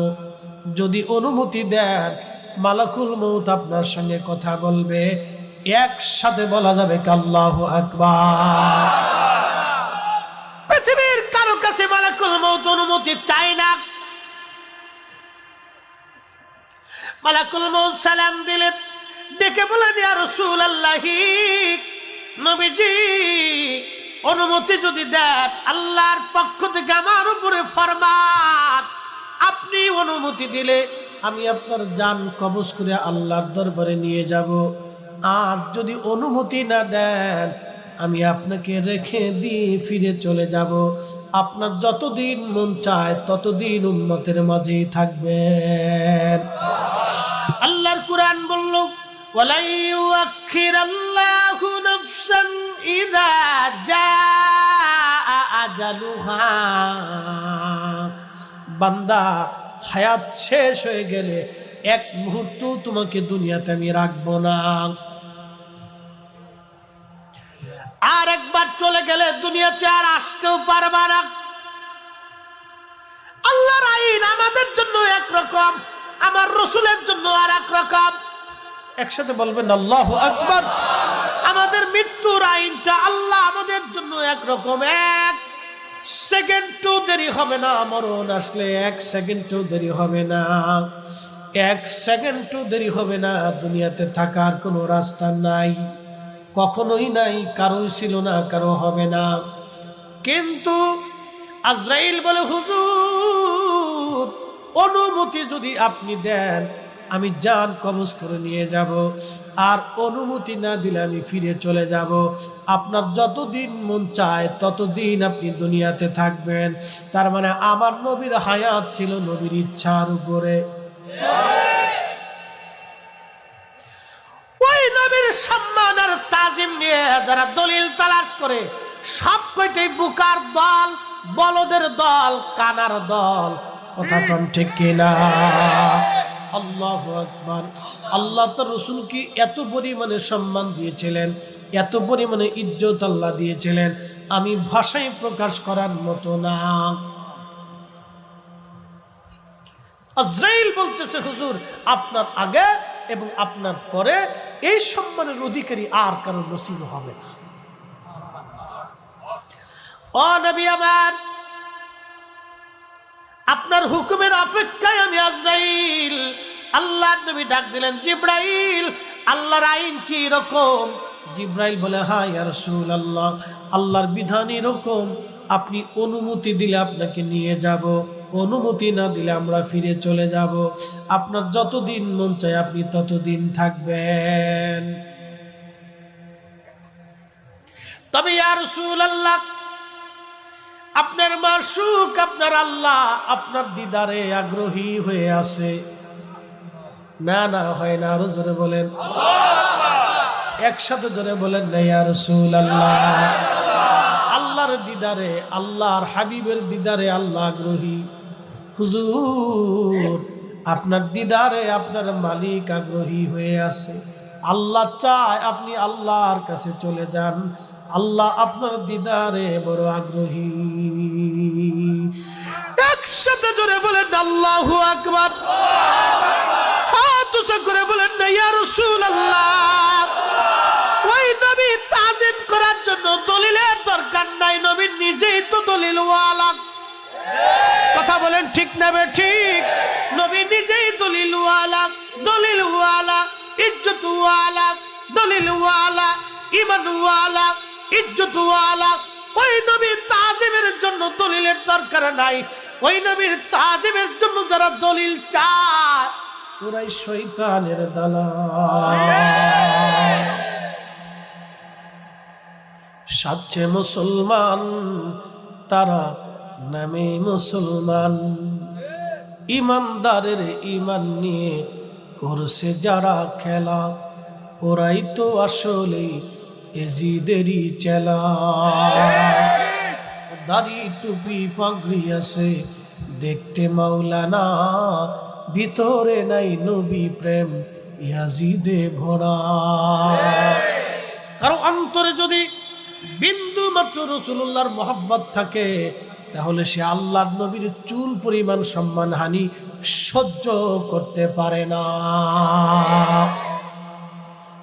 Speaker 1: যদি অনুমতি দেন মালাকুল মউত আপনার সঙ্গে কথা বলবে। একসাথে বলা যাবে আল্লাহু আকবার। পৃথিবীর কারো কাছে মালাকুল মউত অনুমতি চায় না। মালাকুল মউত সালাম দিলেন, ডেকে বলেন, ইয়া রাসূলুল্লাহ, নবীজি অনুমতি যদি দেন, আল্লাহর পক্ষ থেকে আমার উপরে ফরমান, আপনি অনুমতি দিলে আমি আপনার জান কবজ করে আল্লাহর দরবারে নিয়ে যাব। আর যদি অনুমতি না দেন, আমি আপনাকে রেখে দিয়ে ফিরে চলে যাব। আপনার যতদিন মন চায় ততদিন উম্মতের মাঝেই থাকবেন। আল্লাহর কুরআন বলল, ওয়ালা ইউআখিরাল্লাহু নাফসান ইযা জাআ আজালুহা। বান্দা, হায়াত শেষ হয়ে গেলে এক মুহূর্ত তোমাকে দুনিয়াতে আমি রাখবো না। আর একবার চলে গেলে দুনিয়াতে আর আসতেও পারবা না। আল্লাহর আইন আমাদের জন্য একরকম, আমার রাসূলের জন্য আর একরকম। একসাথে বলবেন আল্লাহু আকবার। আমাদের মৃত্যুর আইনটা আল্লাহ আমাদের জন্য একরকম, এক সেকেন্ডও দেরি হবে না। মরণ আসলে এক সেকেন্ডও দেরি হবে না, এক সেকেন্ডও দেরি হবে না। দুনিয়াতে থাকার কোনো রাস্তা নাই, কখনোই নাই, কারোই ছিল না, কারো হবে না। কিন্তু আজরাইল বলে, হুজুর অনুমতি যদি আপনি দেন আমি জান কবজ করে নিয়ে যাব, আর অনুমতি না দিলে আমি ফিরে চলে যাব। আপনার যতদিন মন চায় ততদিন আপনি দুনিয়াতে থাকবেন। তার মানে আমার নবীর হায়াত ছিল নবীর ইচ্ছার উপরে। ওই নবীর সম্মান আর তাজিম নিয়ে যারা দলিল তালাশ করে, সব কয়টাই বুকার দল, বলদের দল, কানার দল। কথা কম ঠিক কিনা? আল্লাহু আকবার। আল্লাহ তার রাসূলকে এত পরিমাণে সম্মান দিয়েছিলেন, এত পরিমাণে ইজ্জত আল্লাহ দিয়েছিলেন, আমি ভাষায় প্রকাশ করার মতো না। আজরাইল বলতেছে, হুজুর আপনার আগে এবং আপনার পরে এই সম্মানের অধিকারী আর কারো নসিব হবে না। ও নবী আমার, আপনার হুকুমের অপেক্ষায় আমি আজরাইল। আল্লাহর নবী ডাক দিলেন, জিব্রাইল আল্লাহর আইন কি রকম? জিব্রাইল বলে, হ্যাঁ ইয়া রাসূলুল্লাহ, আল্লাহর বিধান এরকম, আপনি অনুমতি দিলে আপনাকে নিয়ে যাব, অনুমতি না দিলে আমরা ফিরে চলে যাব। আপনার যতদিন মন চায় আপনি ততদিন থাকবেন। তবে ইয়া রাসূলুল্লাহ, আপনার মাশউক আপনার আল্লাহ আপনার দিদারে আগ্রহী হয়ে আছে। না না, হয় না। আরো জোরে বলেন, একসাথে জোরে বলেন না ইয়া রাসূলুল্লাহ। আল্লাহর দিদারে, আল্লাহর হাবিবের দিদারে আল্লাহ আগ্রহী। হুজুর আপনার দিদারে আপনার মালিক আগ্রহী হয়ে আছে। আল্লাহ চায় আপনি আল্লাহর কাছে চলে যান। আল্লাহ আপনার দিদারে বড় আগ্রহী। একসাথে জোরে বলেন আল্লাহু আকবার। হাত উঁচু করে বলেন না ইয়া রাসূলুল্লাহ। ওই নবী তাজিম করার জন্য দলিলের দরকার নাই, নবী নিজেই তো দলিল ওয়ালা। কথা বলেন ঠিক না ঠিক? নবী নিজেই দলিল ওয়ালা, দলিল ওয়ালা, ইজ্জত ওয়ালা, দলিল ওয়ালা, ঈমান ওয়ালা, ইজ্জত ওয়ালা। ওই নবীর তাজিমের জন্য দলিলের দরকার নাই। ওই নবীর তাজিমের জন্য যারা দলিল চায় ওরাই শয়তানের দালাল। সাচ্চে মুসলমান তারা নামে মুসলমান, ইমানদারের ইমান নিয়ে করছে যারা খেলা, ওরাই তো আসলে এজিদেরই চেলা। দাড়ি টুপি পাগড়ি আছে, দেখতে মাওলানা, ভিতরে নাই নবী প্রেম ইয়াজিদে ভরা। কারণ অন্তরে যদি বিন্দু মাত্র রাসূলুল্লাহর মহব্বত থাকে, তাহলে সে আল্লাহর নবীর চুল পরিমাণ সম্মানহানি সহ্য করতে পারে না।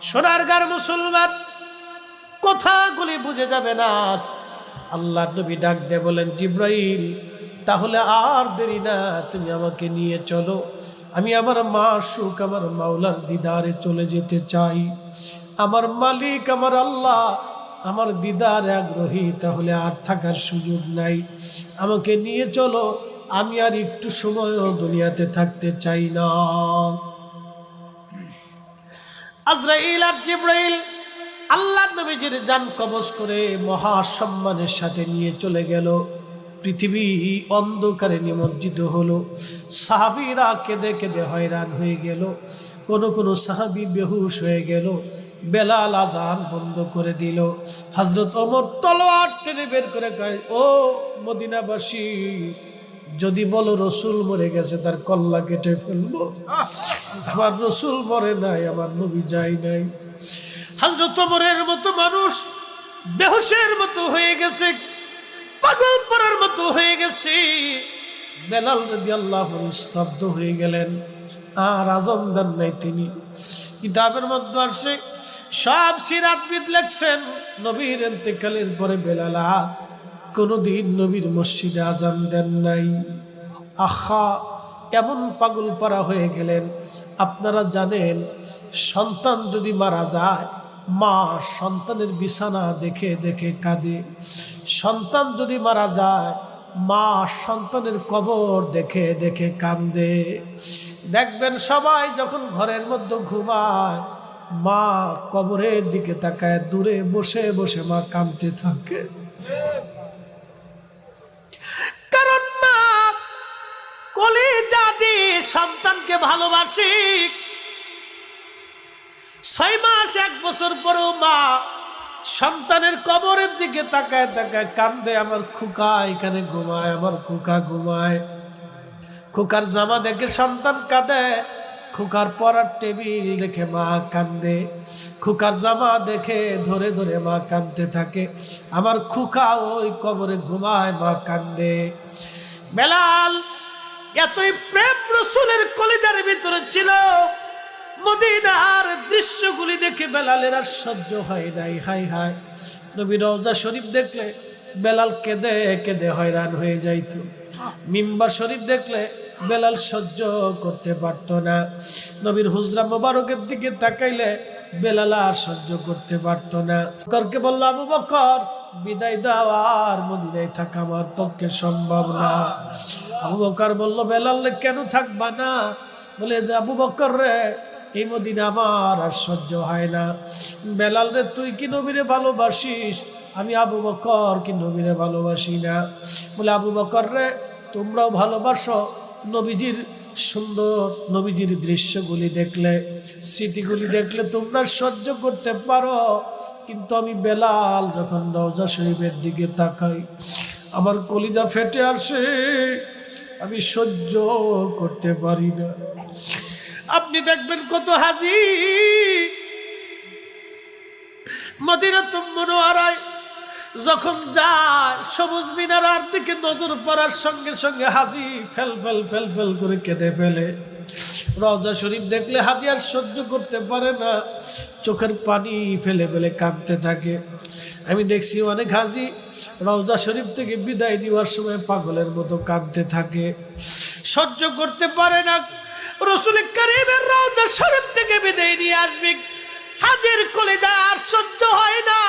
Speaker 1: সোনারগাঁর মুসলমান, কথাগুলি বুঝে যাবে না। আল্লাহর নবী ডাক দিয়ে বলেন, জিব্রাইল, তাহলে আর দেরি না, তুমি আমাকে নিয়ে চলো। আমি আমার মাশউক, আমার মাওলার দিদারে চলে যেতে চাই। আমার মালিক, আমার আল্লাহ আমার দিদারে আগ্রহী, তাহলে আর থাকার সুযোগ নাই, আমাকে নিয়ে চলো। আমি আর একটু সময়ও দুনিয়াতে থাকতে চাই না। আজরাইল আর জিব্রাইল আল্লাহর নবীজির জান কবজ করে মহা সম্মানের সাথে নিয়ে চলে গেল। পৃথিবী অন্ধকারে নিমজ্জিত হলো। সাহাবীরা কেঁদে কেঁদে হয়রান হয়ে গেল। কোন সাহাবী বেহুশ হয়ে গেল। বেলাল আজান বন্ধ করে দিল। হযরত ওমর তলোয়ার টেনে বের করে কয়, ও মদিনাবাসী, যদি বলো রসুল মরে গেছে, তার কল্লা কেটে ফেলবো। আমার রসুল মরে নাই, আমার নবী যায় নাই। হযরত ওমরের মতো মানুষ বেহুশের মতো হয়ে গেছে, পাগল পড়ার মতো হয়ে গেছে। বেলাল রাদিয়াল্লাহু আনহু স্তব্ধ হয়ে গেলেন, আর আযান দেন নাই তিনি। কিতাবের মধ্যে আসে, সব সিরাতবিদ লেখছেন, নবীর ইন্তেকালের পরে বেলাল কোনদিন নবীর মসজিদে আযান দেন নাই। আহা, এমন পাগল পারা হয়ে গেলেন। আপনারা জানেন, সন্তান যদি মারা যায়, মা সন্তানের বিছানা দেখে দেখে কাঁদে। সন্তান যদি মারা যায়, মা সন্তানের কবর দেখে দেখে কান্দে। দেখবেন সবাই যখন ঘরের মধ্যে ঘুমায়, মা কবরের দিকে তাকায়, দূরে বসে বসে মা কাঁদতে থাকে। কারণ মা কলিজা দিয়ে সন্তানকে ভালোবাসি। 6 মাস 1 বছর পরেও মা সন্তানের কবরের দিকে তাকায় তাকায় কান্দে। আমার খোকা এখানে ঘুমায়, আমার খোকা ঘুমায়। খোকার জামা দেখে সন্তান কাঁদে, খোকার পরার টেবিল দেখে মা কান্দে, খোকার জামা দেখে ধরে ধরে মা কাঁদতে থাকে। আমার খোকা ওই কবরে ঘুমায়, মা কান্দে। বেলাল এতই প্রেম রাসূলের কলিজার ভিতরে ছিল, মদিনার দৃশ্যগুলি দেখে বেলালের আর সহ্য হয় নাই। হায় হায়, নবী রওজা শরীফ দেখলে বেলাল কেঁদে কেঁদে হয়রান হয়ে যাইত। মিম্বার শরীফ দেখলে বেলাল সহ্য করতে পারত না। নবীর হুজরা মোবারকের দিকে তাকাইলে বেলাল আর সহ্য করতে পারত না। বকরকে বলল, আবু বকর, বিদায় দাও, আর মদিনায় থাকা আমার পক্ষে সম্ভব না। আবু বকর বলল, বেলাল কেন থাকবা না? বলে যে, আবু বকর রে, এই মদিনা আমার আর সহ্য হয় না। বেলাল রে, তুই কি নবীরে ভালোবাসিস? আমি আবু বকর কি নবীরে ভালোবাসি না। বলে, আবু বকর রে, তোমরাও ভালোবাসো নবীজির সুন্দর নবীজির দৃশ্যগুলি দেখলে, স্মৃতিগুলি দেখলে তোমরা সহ্য করতে পারো, কিন্তু আমি বেলাল যখন রওজা শরীফের দিকে তাকাই, আমার কলিজা ফেটে আসে, আমি সহ্য করতে পারি না। আপনি দেখবেন কত হাজি মদিনাতুল মুনাওয়ারায় যখন যায়, সবুজ মিনারার দিকে নজর পড়ার সঙ্গে সঙ্গে হাজি ফেল ফেল ফেল ফেল করে কেঁদে ফেলে। রওজা শরীফ দেখলে হাজি আর সহ্য করতে পারে না, চোখের পানি ফেলে ফেলে কাঁদতে থাকে। আমি দেখছি অনেক হাজি রওজা শরীফ থেকে বিদায় নেওয়ার সময় পাগলের মতো কাঁদতে থাকে, সহ্য করতে পারে না। রাসূল কারীমের রওজা শরীফ থেকে বিদায় নিয়ে আসবে, হাজির কলিজা আর সহ্য হয় না।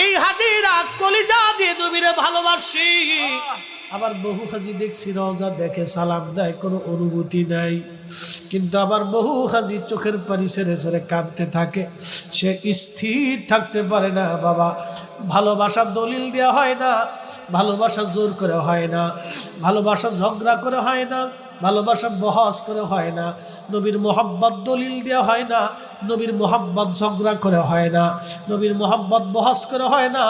Speaker 1: এই হাজিরা কলিজা দিয়ে নবীরে ভালোবাসি। আবার বহু হাজি দেখছি রওজা দেখে সালাম দেয়, কোনো অনুভূতি নাই। কিন্তু আবার বহু হাজি চোখের পানি ছেড়ে ছেড়ে কাঁদতে থাকে, সে স্থির থাকতে পারে না। বাবা, ভালোবাসা দলিল দেওয়া হয় না, ভালোবাসা জোর করে হয় না, ভালোবাসা ঝগড়া করে হয় না, ভালোবাসা বহস করে হয় না, নবীর মোহাব্বত দলিল দেওয়া হয় না, নবীর মোহাব্বত ঝগড়া করে হয় না, নবীর মোহাব্বত বহস করে হয় না।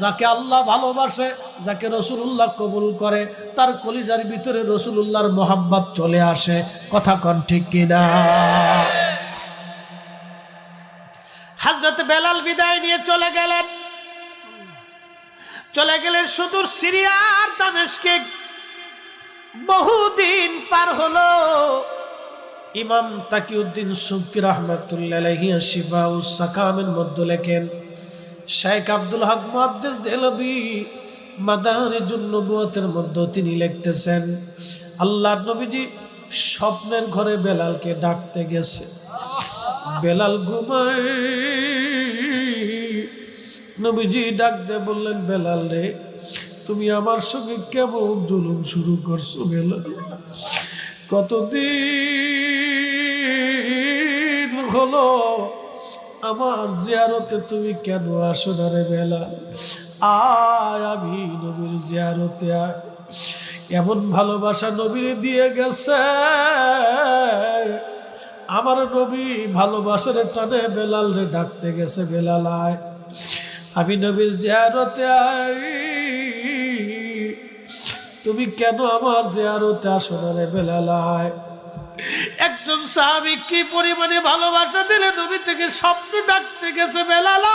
Speaker 1: যাকে আল্লাহ ভালোবাসে, যাকে রাসূলুল্লাহ কবুল করে, তার কলিজার ভিতরে রাসূলুল্লাহর মোহাব্বত চলে আসে। কথা কোন ঠিক কিনা? হযরত বেলাল বিদায় নিয়ে চলে গেলেন সুদূর সিরিয়ার দামেস্কে। বহুদিন পার হলো। ইমাম তাকিউদ্দিন সুবকি রাহমাতুল্লাহি আলাইহি শিফাউস সাকামের মধ্যে লেখেন, শেখ আব্দুল হক মুহাদ্দিস দেহলভী মাদারিজুন নবুওয়াতের মধ্যে তিনি লিখতেছেন, আল্লাহর নবীজি স্বপ্নের ঘরে বেলালকে ডাকতে গেছে। বেলাল ঘুমায়। নবীজি ডাক দিয়ে বললেন, বেলাল রে, তুমি আমার সঙ্গে কেমন জুলুম শুরু করছো বেলাল? কতদিন হলো আমার জিয়ারতে তুমি কেন আসো না রে বেলাল? আয়, আমি নবীর জিয়ারতে আয়। এমন ভালোবাসা নবীরে দিয়ে গেছে, আমার নবী ভালোবাসার টানে বেলাল রে ডাকতে গেছে, বেলাল আয়, আমি নবীর জিয়ারতে আই। তুমি কেন আমার জিয়ারতে আসো না রে বেলাল আয়? একজন সাহাবী কি পরিমাণে ভালোবাসা দিলে নবী থেকে স্বপ্ন ডাকতে গেছে, বেলাল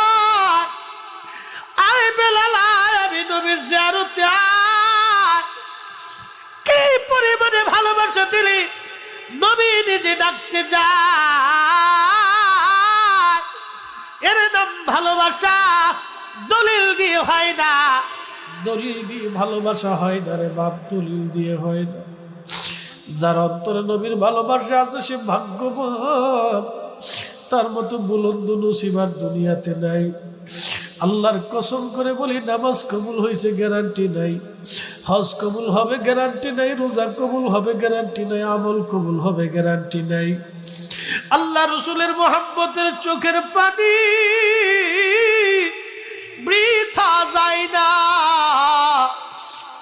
Speaker 1: আয়, বেলাল আয়, আমি নবীর জিয়ারতে আয়। কি পরিমাণে ভালোবাসা দিলে নবী নিজে ডাকতে যায়। এর নাম ভালোবাসা। দলিল দিয়ে হয় না, দলিল দিয়ে ভালোবাসা হয় না রে বাপ, দলিল দিয়ে হয় না। যার অন্তরে নবীর ভালোবাসা আছে সে ভাগ্যবান। তার মতো বুলন্দ নসিব আর দুনিয়াতে নাই। আল্লাহর কসম করে বলি, নামাজ কবুল হয়েছে গ্যারান্টি নাই, হজ কবুল হবে গ্যারান্টি নাই, রোজা কবুল হবে গ্যারান্টি নাই, আমল কবুল হবে গ্যারান্টি নাই। আল্লাহ রসুলের মোহাব্বতের চোখের পানি বৃথা যায় না।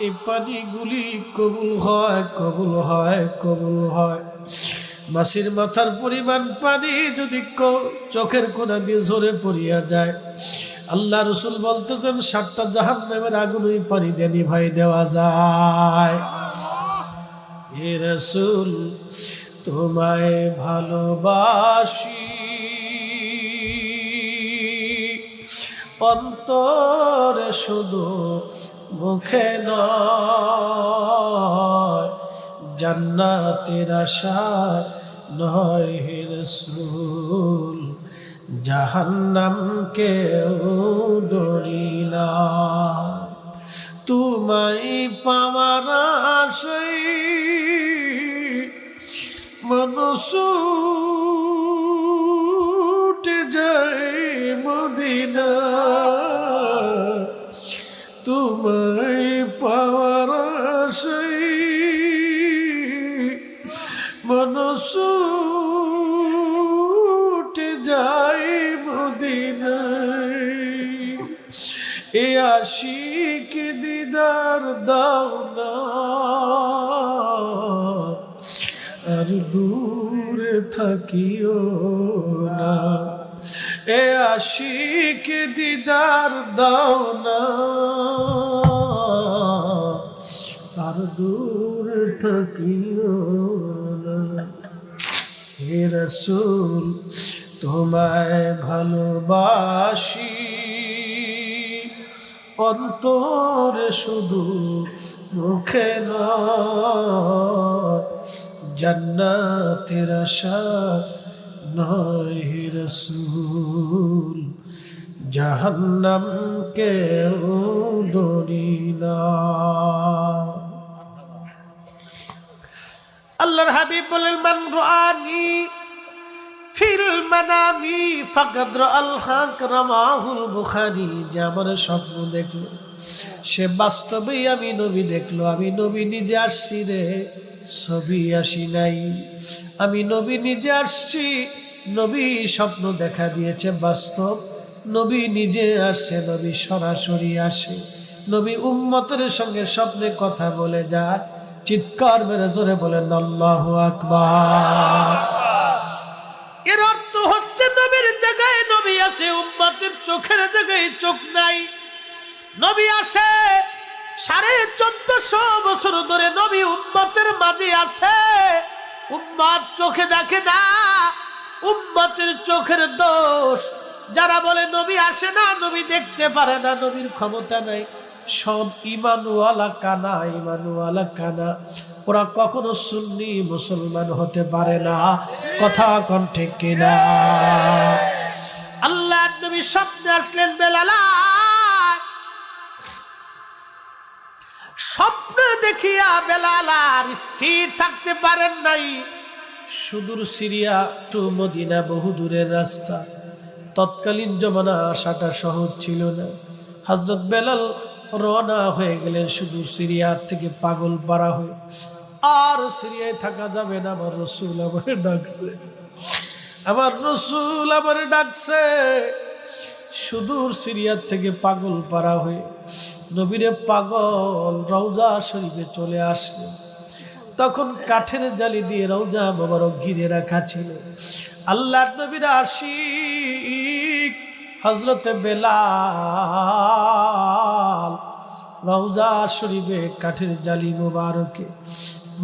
Speaker 1: এই পানিগুলি কবুল হয়, কবুল হয়, কবুল হয়। মাসির মাথার পরিমাণ পানি যদি চোখের কোনা দিয়ে ঝরে পড়িয়া যায়, আল্লাহ রসুল বলতেছেন ৭টা জাহান্নামের আগুন ওই পানি দিয়ে নিভাই দেওয়া যায়। হে রাসূল, তোমায় ভালোবাসি, অন্তরে শুধু, মুখে নয়, জান্নাতের আশা নয় হে রাসূল, জাহান্নাম কেউ ডরি না। তোমায় পাওয়ার আশায় মানুষ উঠে যায় মদিনা, তোমায় পাওয়ার আশায় মানুষ উঠে যায় মদিনায়। এ আশিক দিদার দাও না, আর দূরে থাকিও না। এ আশিক দিদার দাও না, আর দূরে থাকিও না। হে রাসূল, তোমায় ভালোবাসি, অন্তরে শুধু, মুখে নয়, জান্নাতের আশা নয় হে রাসূল, জাহান্নাম কেউ ডরি না। আল্লাহর হাবিব বলেন, মান রাআনি ফিল মানামি ফাকাদ রাআল হক, রামাহুল বুখারী। যে আমার স্বপ্ন দেখলো সে বাস্তবেই আমি নবী দেখলো। আমি নবী নিজে আসছি রে, ছবি আসি নাই। আমি নবী নিজে আসছি, নবী স্বপ্ন দেখা দিয়েছে বাস্তব। নবী নিজে আসছে, নবী সরাসরি আসে। নবী উম্মতের সঙ্গে স্বপ্নে কথা বলে যায়। চিৎকার মেরে জোরে বলেন আল্লাহু আকবার। এর অর্থ হচ্ছে জায়গায় চোখ নাই। নবী আসে 1450 বছর ধরে নবী উম্মতের মাঝে আছে, উম্মত চোখে দেখে না, উম্মতের চোখের দোষ। যারা বলে নবী আসে না, নবী দেখতে পারে না, নবীর ক্ষমতা নাই, সব ঈমানওয়ালা কানা, ঈমানওয়ালা কানা। ওরা কখনো সুন্নি মুসলমান হতে পারে না। কথা কোন ঠিক কিনা? আল্লাহর নবী স্বপ্নে আসলেন বেলাল, স্বপ্ন দেখিয়া বেলাল আর স্থির থাকতে পারেন নাই। সুদূর সিরিয়া টু মদিনা বহু দূরের রাস্তা, তৎকালীন জমানা আসাটা সহজ ছিল না। হযরত বেলাল রওনা হয়ে গেলেন সুদূর সিরিয়া থেকে পাগল পাড়া হয়ে। আর সিরিয়ায় থাকা যাবে না, আমার রাসূল আমারে ডাকছে, আমার রাসূল আমারে ডাকছে। সুদূর সিরিয়া থেকে পাগল পাড়া হয়ে নবীরে পাগল রওজা শরীফে চলে আসলেন। তখন কাঠের জালি দিয়ে রওজা মোবারক ঘিরে রাখা ছিল। আল্লাহর নবীর আশিক হযরত বেলাল রওজা শরীফে কাঠের জালি মোবারকে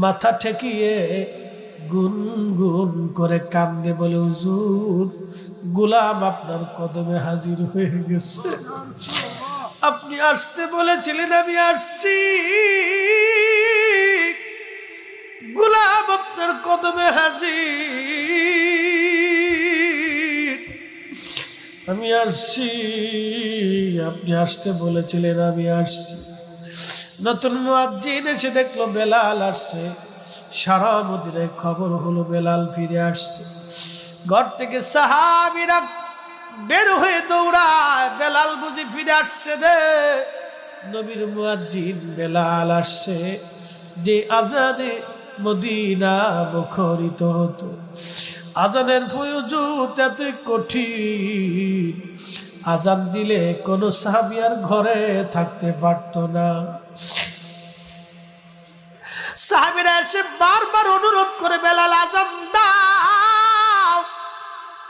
Speaker 1: মাথা ঠেকিয়ে গুনগুন করে কান্দে, বলে হুজুর, গোলাম আপনার কদমে হাজির হয়ে গেছে। আপনি আসতে বলেছিলেন, আমি আসছি। গোলাম আপনার কদমে হাজির, আমি আসছি। আপনি আসতে বলেছিলেন, আমি আসছি। নতুন মুয়াজ্জিন এসে দেখলো বেলাল আসছে। সারা মদিনায় খবর হলো বেলাল ফিরে আসছে। ঘর থেকে সাহাবীরা বের হয়ে দৌড়ায়, বেলাল বুঝি ফিরে আসছে রে। নবীর মুয়াজ্জিন বেলাল আসছে, যে আজানে মদিনা মুখরিত হতো। আজানের ফয়জুত এত কঠিন, আজান দিলে কোন সাহাবী আর ঘরে থাকতে পারত না। সাহাবীরা এসে বারবার অনুরোধ করে, বেলাল আজান দাও,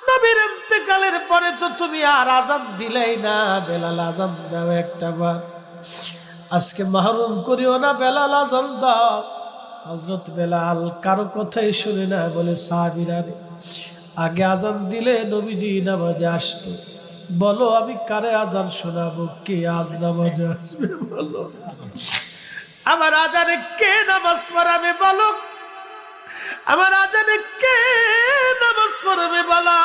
Speaker 1: নবীর ইন্তেকালের পরে তো তুমি আর আজান দিলেই না, বেলাল আজান দাও একটা বার, আজকে মাহরুম করিও না, বেলাল আজান দাও। হযরত বেলাল কারো কথাই শুনে না, বলে সাহাবীরা আগে আজান দিলে নবীজি নামাজে আসতো, বলো আমি কারে আজান শোনাবো, কে আজ নামাজে আসবে বলো, আমার আজানে কে নামাজ পড়াবে বলো, আমার আজানে কে নামাজ পড়াবে বলো।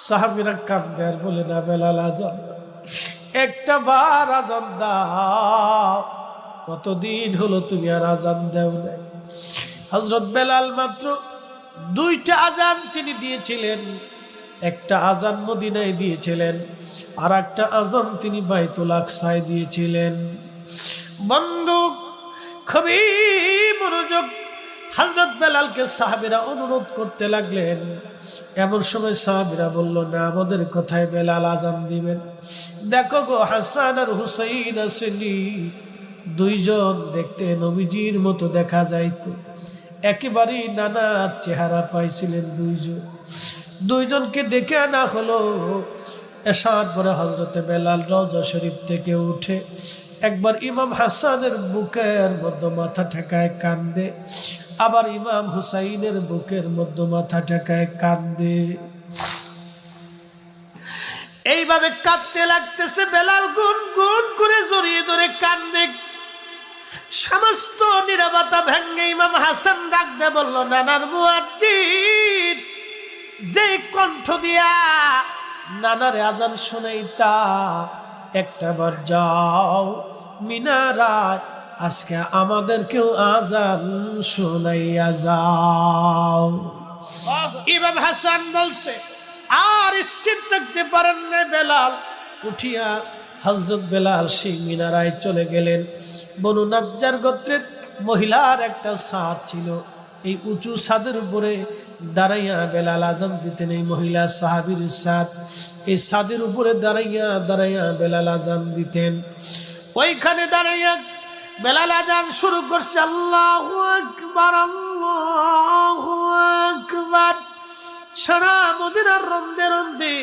Speaker 1: সাহাবীরা কাঁদবে আর বলে, না বেলাল আজান, একটা বার আজান দাও, কতদিন হলো তুমি আর আজান দাও না। হযরত বেলাল মাত্র 2টা আজান তিনি দিয়েছিলেন। একটা আজান মদিনায় দিয়েছিলেন, আর একটা আজান তিনি বাইতুল আকসায় দিয়েছিলেন। বন্ধু খুবই মনোযোগ, হযরত বেলালকে সাহাবীরা অনুরোধ করতে লাগলেন। এমন সময় সাহাবীরা বলল, না, আমাদের কথায় বেলাল আজান দিবেন। দেখো গো, হাসান আর হুসাইন আসেনি, 2 জন দেখতে নবীজির মতো দেখা যাইতো, একেবারেই নানা চেহারা পাইছিলেন 2 জন। 2 জনকে ডেকে আনা হলো। এশার পরে হযরতে বেলাল রওজা শরীফ থেকে উঠে একবার ইমাম হাসানের বুকের মধ্যে মাথা ঠেকায় কান্দে, আবার ইমাম হুসাইনের বুকের মধ্যে মাথা ঠেকায় কান্দে। এইভাবে কাঁদতে লাগতেছে বেলাল, গুন গুন করে জড়িয়ে ধরে কান্দে। সমস্ত নীরবতা ভেঙে ইমাম হাসান ডাকতে বলল, নানার মুয়াজ্জিন, যে কণ্ঠ দিয়া নানারে আজান শোনাইতা, একটা বার যাও মিনারায়, আজকে আমাদেরকেও আজান শোনাইয়া যাও। ইমাম হাসান বলছে, আর স্থির থাকতে পারেন না বেলাল, উঠিয়া হযরত বেলাল সেই মিনারায় চলে গেলেন। বনু নাজ্জার গোত্রের মহিলার একটা ছাদ ছিল, এই উঁচু ছাদের উপরে দাঁড়াইয়া বেলাল আজান দিতেন। এই মহিলা সাহাবীর ছাদ, এই ছাদের উপরে দাঁড়াইয়া দাঁড়াইয়া বেলাল আজান দিতেন। ওইখানে দাঁড়াইয়া বেলাল আজান শুরু করছে, আল্লাহু আকবার, আল্লাহু আকবার, সারা মদিনার রন্দে রন্দে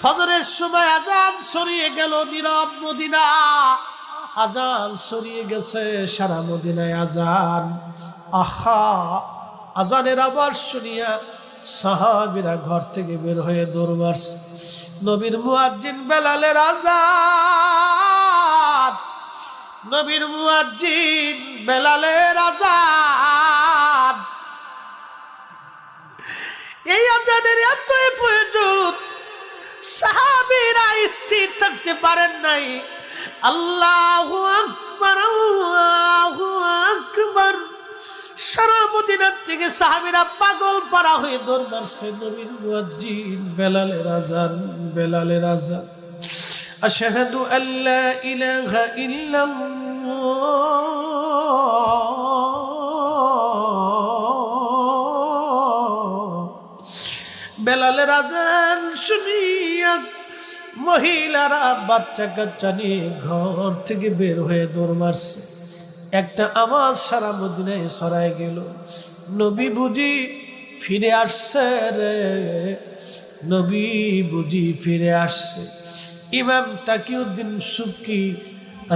Speaker 1: ফজরের সময় আজান ছড়িয়ে গেল। নীরব মদিনা, আজান ছড়িয়ে গেছে সারা মদিনায় আজান। আহা, আজানের আবার শুনিয়া সাহাবীরা ঘর থেকে বের হয়ে দৌড় মারছে। নবীর মুয়াজ্জিন বেলালের আজান, নবীর মুয়াজ্জিন বেলালের আজান। এই আজানের এতই প্রয়োজন, সাহাবীরা স্থির থাকতে পারেন নাই। আল্লাহু আকবার, আল্লাহু আকবার। সারা মদিনার থেকে সাহাবীরা পাগল পারা হয়ে দৌড় মারছে। নবীর মুয়াজ্জিন বেলালের আজান, বেলালের আজান। আশহাদু আল্লা ইলাহা ইল্লাল্লাহ। বেলালের আজান শুনিয়া মহিলারা বাচ্চা কাচ্চা নিয়ে ঘর থেকে বের হয়ে দৌড় মারছে। একটা আওয়াজ সারা মদিনায় ছড়ায় গেল, নবী বুঝি ফিরে আসছে রে, নবী বুঝি ফিরে আসছে। ইমাম তাকিউদ্দিন সুবকি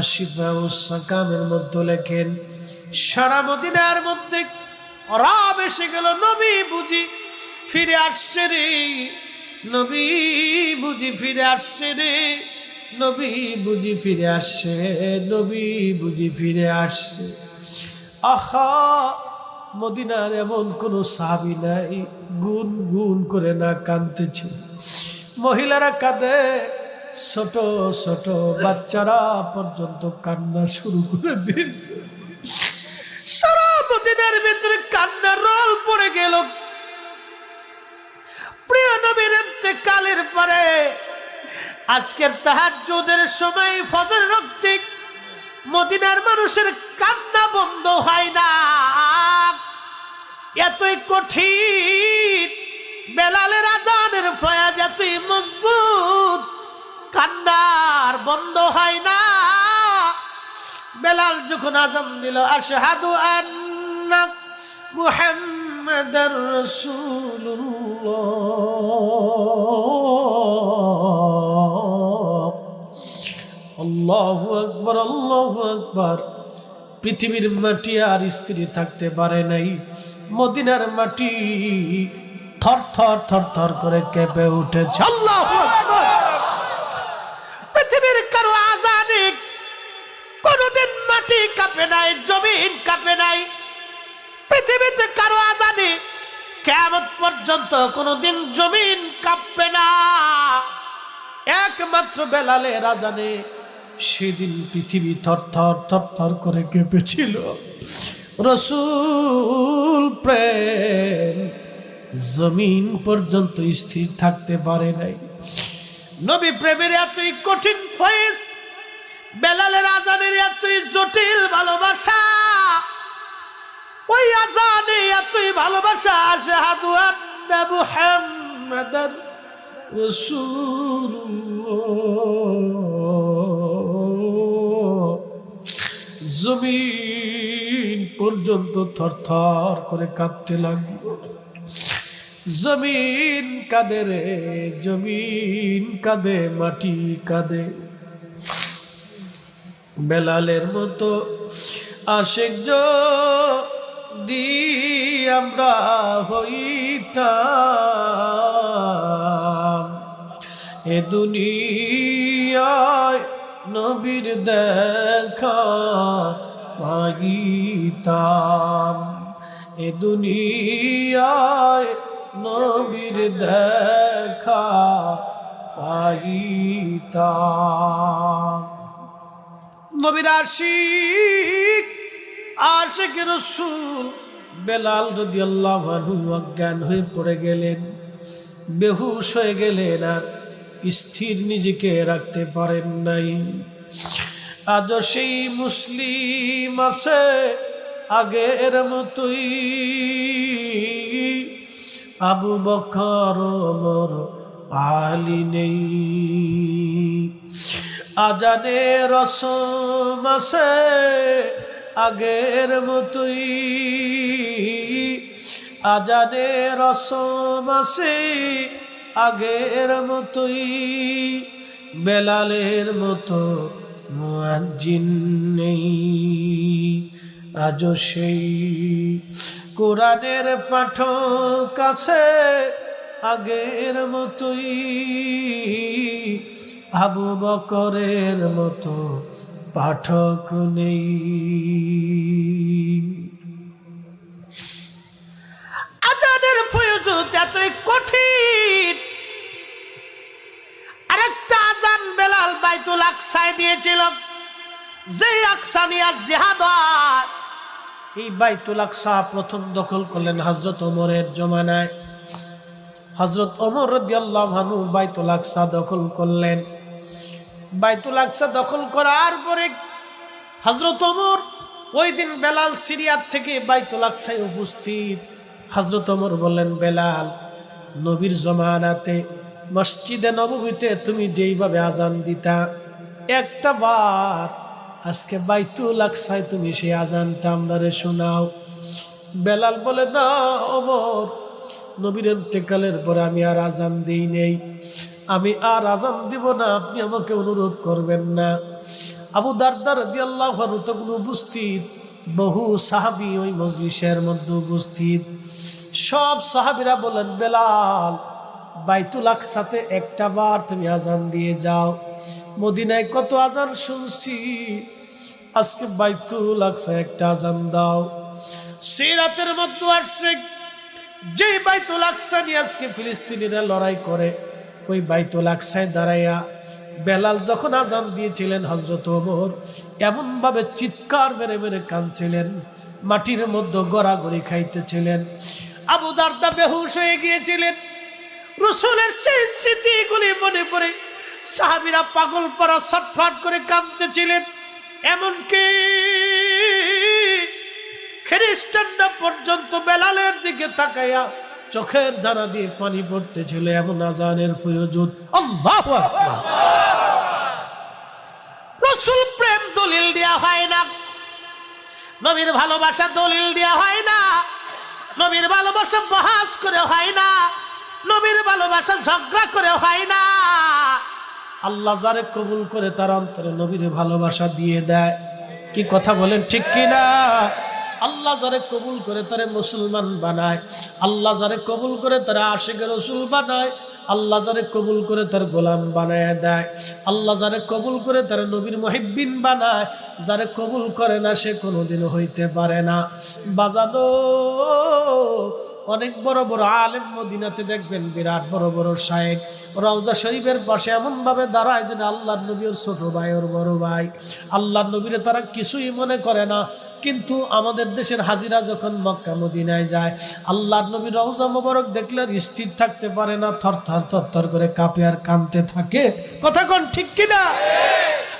Speaker 1: আশিফাউস সাকামের মধ্যে লেখেন, সারা মদিনার মধ্যে রব এসে গেল, নবী বুঝি ফিরে আসছে রে, নবী বুঝি ফিরে আসছে রে, নবী বুঝি ফিরে আসছে, নবী বুঝি ফিরে আসছে। আহা, মদিনার এমন কোনো সাহাবী নাই গুন গুন করে না কাঁদতেছে। মহিলারা কাঁদে, ছোট ছোট বাচ্চারা পর্যন্ত কান্না শুরু করে দিয়েছে। সারা মদিনার ভিতরে কান্নার রোল পড়ে গেল। প্রিয় নবীর ইন্তেকালের পরে আজকের তাহাজ্জুদের সময় ফজর রক্তে মদিনার মানুষের কান্না বন্ধ হয় না। এতই কঠিন, বেলালের আজানের ফয়াজ এতই মজবুত, কান্নার বন্ধ হয় না। বেলাল যখন আজান দিল, আশহাদু আন্না মুহাম্মাদার রাসূলুল্লাহ, আল্লাহু আকবার, আল্লাহু আকবার। পৃথিবীর মাটি আর স্থির থাকতে পারে নাই। মদিনার মাটি থর থর থর থর করে কেঁপে উঠেছে। আল্লাহু আকবার। পৃথিবীর কারো আজানে কোনদিন মাটি কাঁপে নাই, জমিন কাঁপে নাই। পৃথিবীতে কারো আজানে কিয়ামত পর্যন্ত কোনদিন জমিন কাঁপবে না। একমাত্র বেলালের আজানে সেদিন পৃথিবী থর থর থর থর করে কেঁপেছিল। রাসূল প্রেম জমিন পর্যন্ত স্থির থাকতে পারে নাই। নবী প্রেমের এতই কঠিন ফয়েজ, বেলালের আজানের এতই জটিল ভালোবাসা, ওই আজানে এতই ভালোবাসা। আশহাদু আন্না মুহাম্মাদার রাসূলুল্লাহ, জমিন পর্যন্ত থরথর করে কাঁপতে লাগলো। জমিন কাঁদে রে, জমিন কাঁদে, মাটি কাঁদে। বেলালের মতো আশিক যদি আমরা হইতাম, এ দুনিয়ায় নবীর দেখা পাইতাম, এ দুনিয়ায় নবীর দেখা পাইতাম। নবীর আশিক, আশিক রাসূল বেলাল রাদিয়াল্লাহু আনহু অজ্ঞান হয়ে পড়ে গেলেন, বেহুশ হয়ে গেলেন, আর স্থির নিজেকে রাখতে পারেন নাই। আজও সেই মুসলিম আছে আগের মতোই, আবু বকর ওমর আলী নেই। আজানে রসম আছে আগের মতোই, আজানের রসম আছে আগের মতোই, বেলালের মতো মুয়াজ্জিন নেই। আজও সেই কোরআনের পাঠক আছে আগের মতোই, আবু বকরের মতো পাঠক নেই। আজানের প্রয়োজন এতই কঠিন। আরেকটা আজান বেলাল বাইতুল আকসায় দিয়েছিল, যে আকসা নিয়ে জিহাদ হয়। এই বাইতুল আকসা প্রথম দখল করলেন হযরত ওমরের জমানায়। হযরত ওমর রাদিয়াল্লাহু আনহু বাইতুল আকসা দখল করলেন। বাইতুল আকসা দখল করার পরে হযরত ওমর ওই দিন বেলাল সিরিয়ার থেকে বাইতুল আকসায় উপস্থিত। হযরত ওমর বললেন, বেলাল, নবীর জমানাতে মসজিদে নববীতে তুমি যেইভাবে আজান দিতা, একটা বার আজকে বাইতুল আকসায় তুমি সেই আজানটা আমরারে শোনাও। বেলাল বলে, না ওমর, নবীর ইন্তেকালের পরে আমি আর আজান দেই নেই, আমি আর আজান দিব না, আপনি আমাকে অনুরোধ করবেন না। আবু দারদা রাদিয়াল্লাহু আনহু তখন উপস্থিত, বহু সাহাবী ওই মজলিসের মধ্যে উপস্থিত। সব সাহাবীরা বলেন, বেলাল, বাইতুল আকসাতে একটা বার তুমি আজান দিয়ে যাও। মদিনায় কত আজান শুনছি, আজকে বাইতুল আকসায় একটা আজান দাও। সিরাতের মধ্যে আসছে, যে বাইতুল আকসা নিয়ে আজকে ফিলিস্তিনিরা লড়াই করে, ওই বাইতুল আকসায় দাঁড়াইয়া বেলাল যখন আজান দিয়েছিলেন, হযরত ওমর এমন ভাবে চিৎকার মেরে মেরে কাঁদছিলেন, মাটির মধ্যে গড়াগড়ি খাইতেছিলেন। আবু দারদা বেহুশ হয়ে গিয়েছিলেন। রাসূলের সেই স্মৃতিগুলি মনে পড়ে সাহাবীরা পাগল পারা ছটফট করে কাঁদতেছিলেন। এমনকি খ্রিস্টানরা পর্যন্ত বেলালের দিকে তাকাইয়া চোখের ধারা দিয়ে পানি পড়তেছিল, এমন আজানের প্রয়োজন। আল্লাহু আকবার। রাসূল প্রেম দলিল দেয়া হয় না, নবীর ভালোবাসা দলিল দেয়া হয় না, নবীর ভালোবাসা বহাস করে হয় না, নবীর ভালোবাসা ঝগড়া করে হয় না। আল্লাহ যারে কবুল করে তার অন্তরে নবীর ভালোবাসা দিয়ে দেয়। কি কথা বলেন, ঠিক কিনা? আল্লাহ যারে কবুল করে তারে মুসলমান বানায়, আল্লাহ যারে কবুল করে তারা আশিকে রাসূল বানায়, আল্লাহ যারে কবুল করে তার গোলাম বানায় দেয়, আল্লাহ যারে কবুল করে তার নবীর মুহিব্বিন বানায়, যারে কবুল করে না সে কোনোদিন হইতে পারে না। বাজানো অনেক বড় বড় আলেম মদিনাতে দেখবেন, বিরাট বড় বড় শায়েখ রওজা শরীফের পাশে এমন ভাবে দাঁড়ায় যেন আল্লাহর নবী ওর ছোট ভাই, ওর বড় ভাই। আল্লাহর নবীরে তারা কিছুই মনে করে না। কিন্তু আমাদের দেশের হাজিরা যখন মক্কা মদিনায় যায়, আল্লাহর নবী রওজা মোবারক দেখলে স্থির থাকতে পারে না, থরথর থরথর করে কাঁপে আর কাঁদতে থাকে। কথা কোন ঠিক কিনা?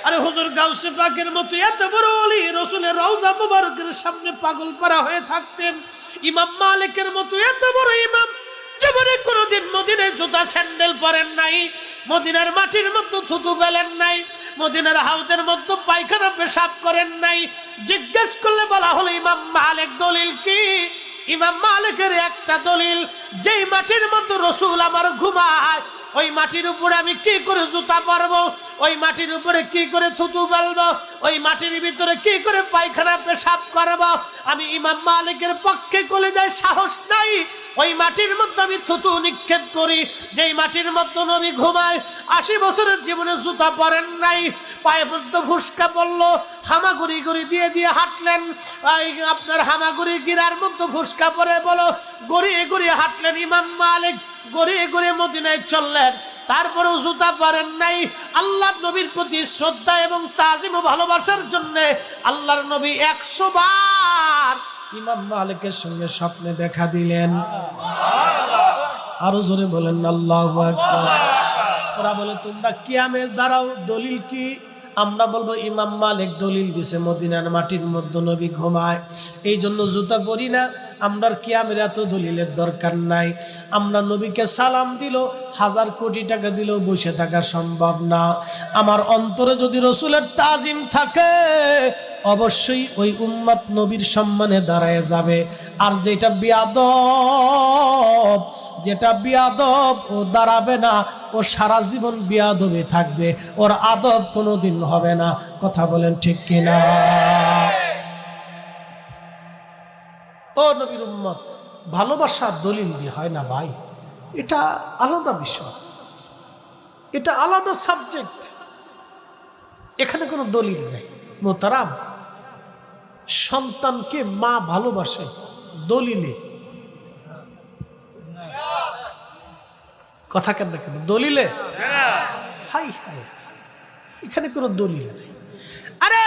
Speaker 1: আরে হুজুর গাউসে পাকের মতো এত বড় ওলি রাসূলের রওজা মোবারকের সামনে পাগল পারা হয়ে থাকতেন। ইমাম মালিকের মতো এত বড় ইমাম জীবনে কোনোদিন মদিনায় জুতা স্যান্ডেল পরেন নাই, মদিনার মাটির মধ্যে থুতু ফেলেন নাই, মদিনার হাউদের মধ্যে পায়খানা পেশাব করেন নাই। জিজ্ঞেস করলে বলা হলো, ইমাম মালিক দলিল কি? ইমাম মালিকের একটা দলিল, যেই মাটির মধ্যে রাসূল আমার ঘুমায়, ওই মাটির উপরে আমি কি করে জুতা পরবো, ওই মাটির উপরে কি করে থুতু ফেলবো, ওই মাটির ভিতরে কি করে পায়খানা পেশাব করবো। আমি ইমাম মালিকের পক্ষে কলিজায় সাহস নাই, ওই মাটির মধ্যে আমি থুতু নিক্ষেপ করি, যেই মাটির মধ্যে নবী ঘুমায়। 80 বছরের জীবনে জুতা পরেন নাই, পায়ে মধ্যে ফুসকা পড়লো, হামাগুড়ি গুড়ি দিয়ে দিয়ে হাঁটলেন। আপনার হামাগুড়ি গিরার মধ্যে ফুসকা পরে বলো গড়িয়ে গড়িয়ে হাঁটলেন ইমাম মালিক, গড়িয়ে গড়িয়ে মদিনায় চললেন, তারপরেও জুতা পরেন নাই। আল্লাহর নবীর প্রতি শ্রদ্ধা এবং তাজিম ও ভালোবাসার জন্য আল্লাহর নবী 100 বার ইমাম মালিকের সঙ্গে স্বপ্নে দেখা দিলেন। আরো জোরে বলেন আল্লাহু আকবার। ওরা বলে, তোমরা কিয়ামে দাঁড়াও, দলিল কি? আমরা বলবো, ইমাম মালিক দলিল দিছে মদিনার মাটির মধ্যে নবী ঘুমায়, এই জন্য জুতা পরি না। আমরার কিয়ামের এত দলিলের দরকার নাই। আমরা নবীকে সালাম দিল, 1000 কোটি টাকা দিলেও বসে থাকা সম্ভব না। আমার অন্তরে যদি রসুলের তাজিম থাকে, অবশ্যই ওই উম্মত নবীর সম্মানে দাঁড়ায় যাবে। আর যেটা বিয়াদব ও দাঁড়াবে না, ও সারা জীবন বিয়াদবে থাকবে, ওর আদব কোনোদিন হবে না। কথা বলেন ঠিক কিনা? ও নবীর উম্মত, ভালোবাসার দলিল দিয়ে হয় না ভাই, এটা আলাদা বিষয়, এটা আলাদা সাবজেক্ট, এখানে কোনো দলিল নেই। মোহতারাম, সন্তানকে মা ভালোবাসে দলিলে, কথা কেন কেন দলিলে? হাই হাই, এখানে কোনো দলিল নেই। আরে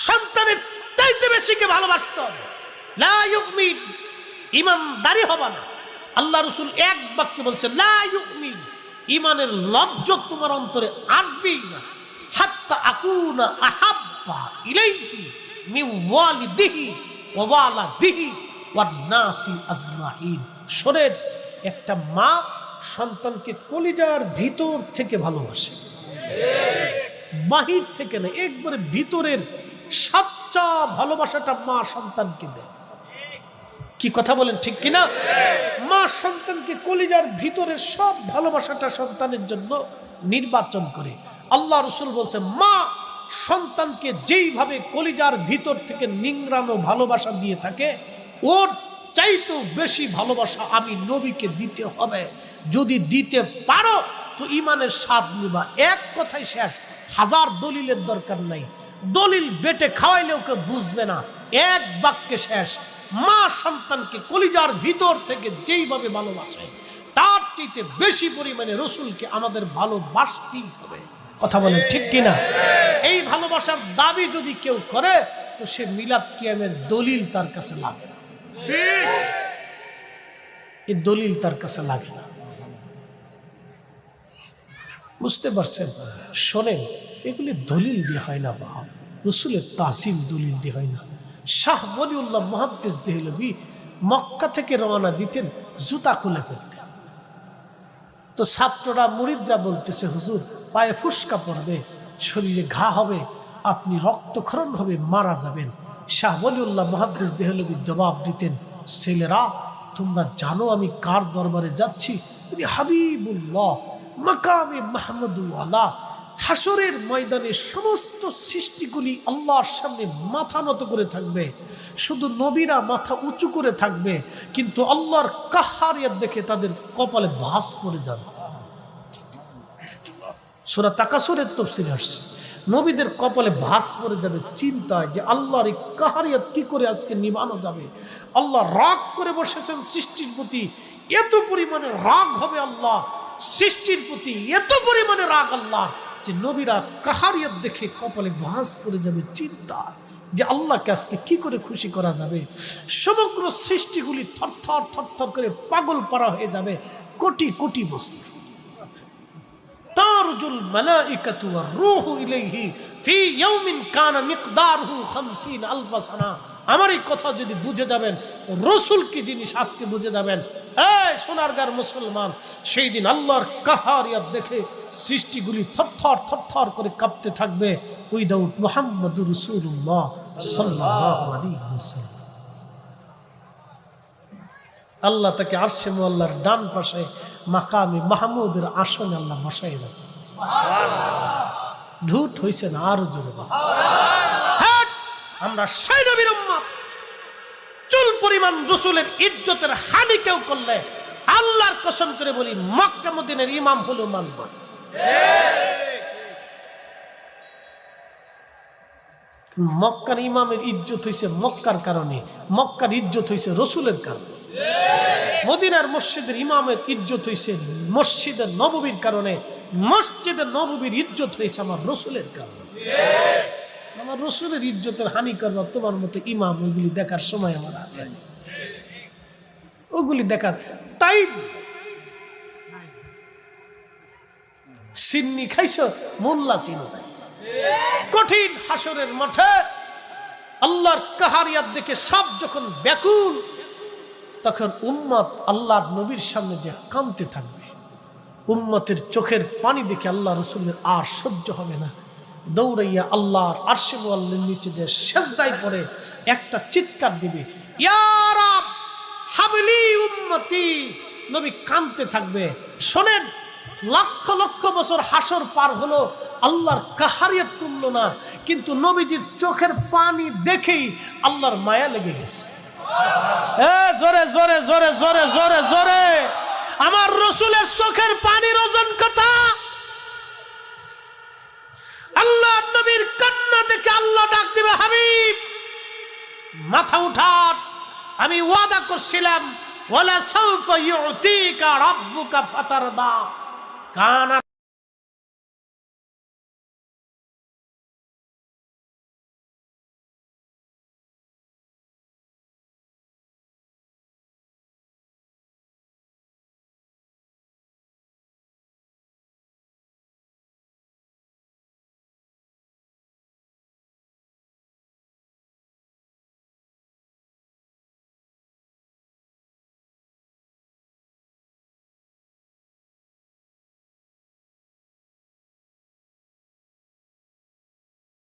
Speaker 1: সন্তানের চাইতে বেশি কে ভালোবাসতে হবে, লা ইউমিন, ইমানদারি হবে না। আল্লাহ রাসূল এক বাক্যে বলছে, লা ইউমিন, ইমানের লজ্জা তোমার অন্তরে আসবেই না, হাত্তা আকুনা আহাব্বা ইলাইহি মিন ওয়ালিদিহি ওয়া ওয়ালাদিহি ওয়ান নাসি আজমাইন। শোনেন, একটা মা সন্তানকে কলিজার ভিতর থেকে ভালোবাসে, বাহির থেকে না, একবারে ভিতরের সচ্চা ভালোবাসাটা মা সন্তানকে দেয়। কি কথা বলেন ঠিক কিনা? মা সন্তানকে কলিজার ভিতরের সব ভালোবাসাটা সন্তানের জন্য নির্বাচন করে। আল্লাহ রাসূল বলছে, মা সন্তানকে যেইভাবে কলিজার ভিতর থেকে নিংড়ানো ভালোবাসা দিয়ে থাকে, ওর চাইতেও বেশি ভালোবাসা আমি নবীকে দিতে হবে। যদি দিতে পারো তো ইমানের স্বাদ নিবা। এক কথাই শেষ, 1000 দলিলের দরকার নাই। দলিল বেটে খাওয়াইলেও কেউ বুঝবে না, এক বাক্যে শেষ। মা সন্তানকে কলিজার ভিতর থেকে যেইভাবে ভালোবাসে, তার চাইতে বেশি পরিমাণে রসুলকে আমাদের ভালোবাসতেই হবে। কথা বলে ঠিক কিনা? এই ভালোবাসার দাবি যদি কেউ করে, তো সে মিলাদ কিয়ামের দলিল তার কাছে লাগে না, এই দলিল তার কাছে লাগে না। বুঝতে পারছেন? শোনেন, এগুলি দলিল দিয়ে হয় না বাপ, রসুলের তাসিম দলিল দিয়ে হয় না। শাহ ওলিউল্লাহ মুহাদ্দিস দেহলভী মক্কা থেকে রওনা দিতেন, জুতা খুলে ফেলতেন। তো ছাত্ররা মুরিদরা বলতেছে, হুজুর পায়ে ফুসকা পড়বে, শরীরে ঘা হবে, আপনি রক্তক্ষরণ হবে, মারা যাবেন। শাহ ওলিউল্লাহ মুহাদ্দিস দেহলভী জবাব দিতেন, ছেলেরা তোমরা জানো আমি কার দরবারে যাচ্ছি? তিনি হাবিবুল্লাহ, মাকামে মাহমুদুল্লাহ। হাসরের ময়দানে সমস্ত সৃষ্টিগুলি আল্লাহর সামনে মাথা নত করে থাকবে, শুধু নবীরা মাথা উঁচু করে থাকবে, কিন্তু আল্লাহর কাহারিয়াত দেখে তাদের কপালে ভাঁজ পড়ে যাবে। সূরা তাকাসুরের তাফসীরে আসছে, নবীদের কপালে ভাঁজ পড়ে যাবে চিন্তায় যে আল্লাহর এই কাহারিয়াত কি করে আজকে নিভানো যাবে। আল্লাহ রাগ করে বসেছেন সৃষ্টির প্রতি, এত পরিমাণে রাগ হবে আল্লাহ সৃষ্টির প্রতি, এত পরিমাণে রাগ আল্লাহ যে নবীরা কাহারিয়াত দেখে কপালে ভাঁজ পড়ে যাবে চিন্তা যে আল্লাহকে আজকে কি করে খুশি করা যাবে। সমগ্র সৃষ্টিগুলি থরথর থরথর করে পাগল পারা হয়ে যাবে কোটি কোটি বছর। তারজুল মালাইকাতু ওয়ার রূহু ইলাইহি ফি ইয়াউমিন কানা মিকদারুহু 50000 সানা। আমার এই কথা যদি বুঝে যাবেন, রসুল কি জিনিস আজকে বুঝে যাবেন। এই সোনারগাঁর মুসলমান, সেই দিন আল্লাহর কাহারিয়াত দেখে সৃষ্টিগুলি থরথর থরথর করে কাঁপতে থাকবে উইদাউট মুহাম্মাদুর রাসূলুল্লাহ সাল্লাল্লাহু আলাইহি ওয়াসাল্লাম। আল্লাহ তাকে আরশে মুআল্লার ডান পাশে মাকামে মাহমুদের আসনে আল্লাহ বসাই দেন। ধুত হইছে না, আরো জোরে সুবহানাল্লাহ। আমরা সেই নবীর উম্মত, চুল পরিমাণ রাসূলের ইজ্জতের হানি কেউ করলে আল্লাহর কসম করে বলি মক্কা মদিনার ইমাম হলো মানব না। মক্কার ইমামের ইজ্জত হইছে মক্কার কারণে, মক্কার ইজ্জত হইছে রাসূলের কারণে। মদিনার মসজিদের ইমামের ইজ্জত হইছে মসজিদের নববীর কারণে, মসজিদের নববীর ইজ্জত হইছে আমার রাসূলের কারণে। আমার রাসূলের ইজ্জতের হানি করবা তোমার মতো ইমাম, ওইগুলি দেখার সময় আমার হাতে নেই, ওগুলি দেখার টাইম। সিন্নি খাইছ, মোল্লা চিনো নাই। কঠিন হাসরের মাঠে আল্লাহর কাহারিয়াত দেখে সব যখন ব্যাকুল, তখন উম্মত আল্লাহর নবীর সামনে যে কাঁদতে থাকবে। উম্মতের চোখের পানি দেখে আল্লাহ রসুলের আর সহ্য হবে না, দৌড়াইয়া আল্লাহর আরশে মুআল্লার নিচে যে সেজদায় পড়ে একটা চিৎকার দিবে, ইয়া রাব হাবলি উম্মতি। নবী কাঁদতে থাকবে। শোনেন, লক্ষ লক্ষ বছর হাসর পার হলো, আল্লাহর কাহারিয়াত কমলো না, কিন্তু নবীজির চোখের পানি দেখেই আল্লাহর মায়া লেগে গেছে। জোরে জোরে জোরে জোরে জোরে জোরে আমার রসুলের চোখের পানির ওজন কথা। আল্লাহ নবীর কান্না দেখে আল্লাহ ডাক দিবে, হাবিব মাথা উঠান, আমি ওয়াদা করছিলাম ওয়ালা সাউফা ইউতিকা রাব্বুকা ফাতারদা। কান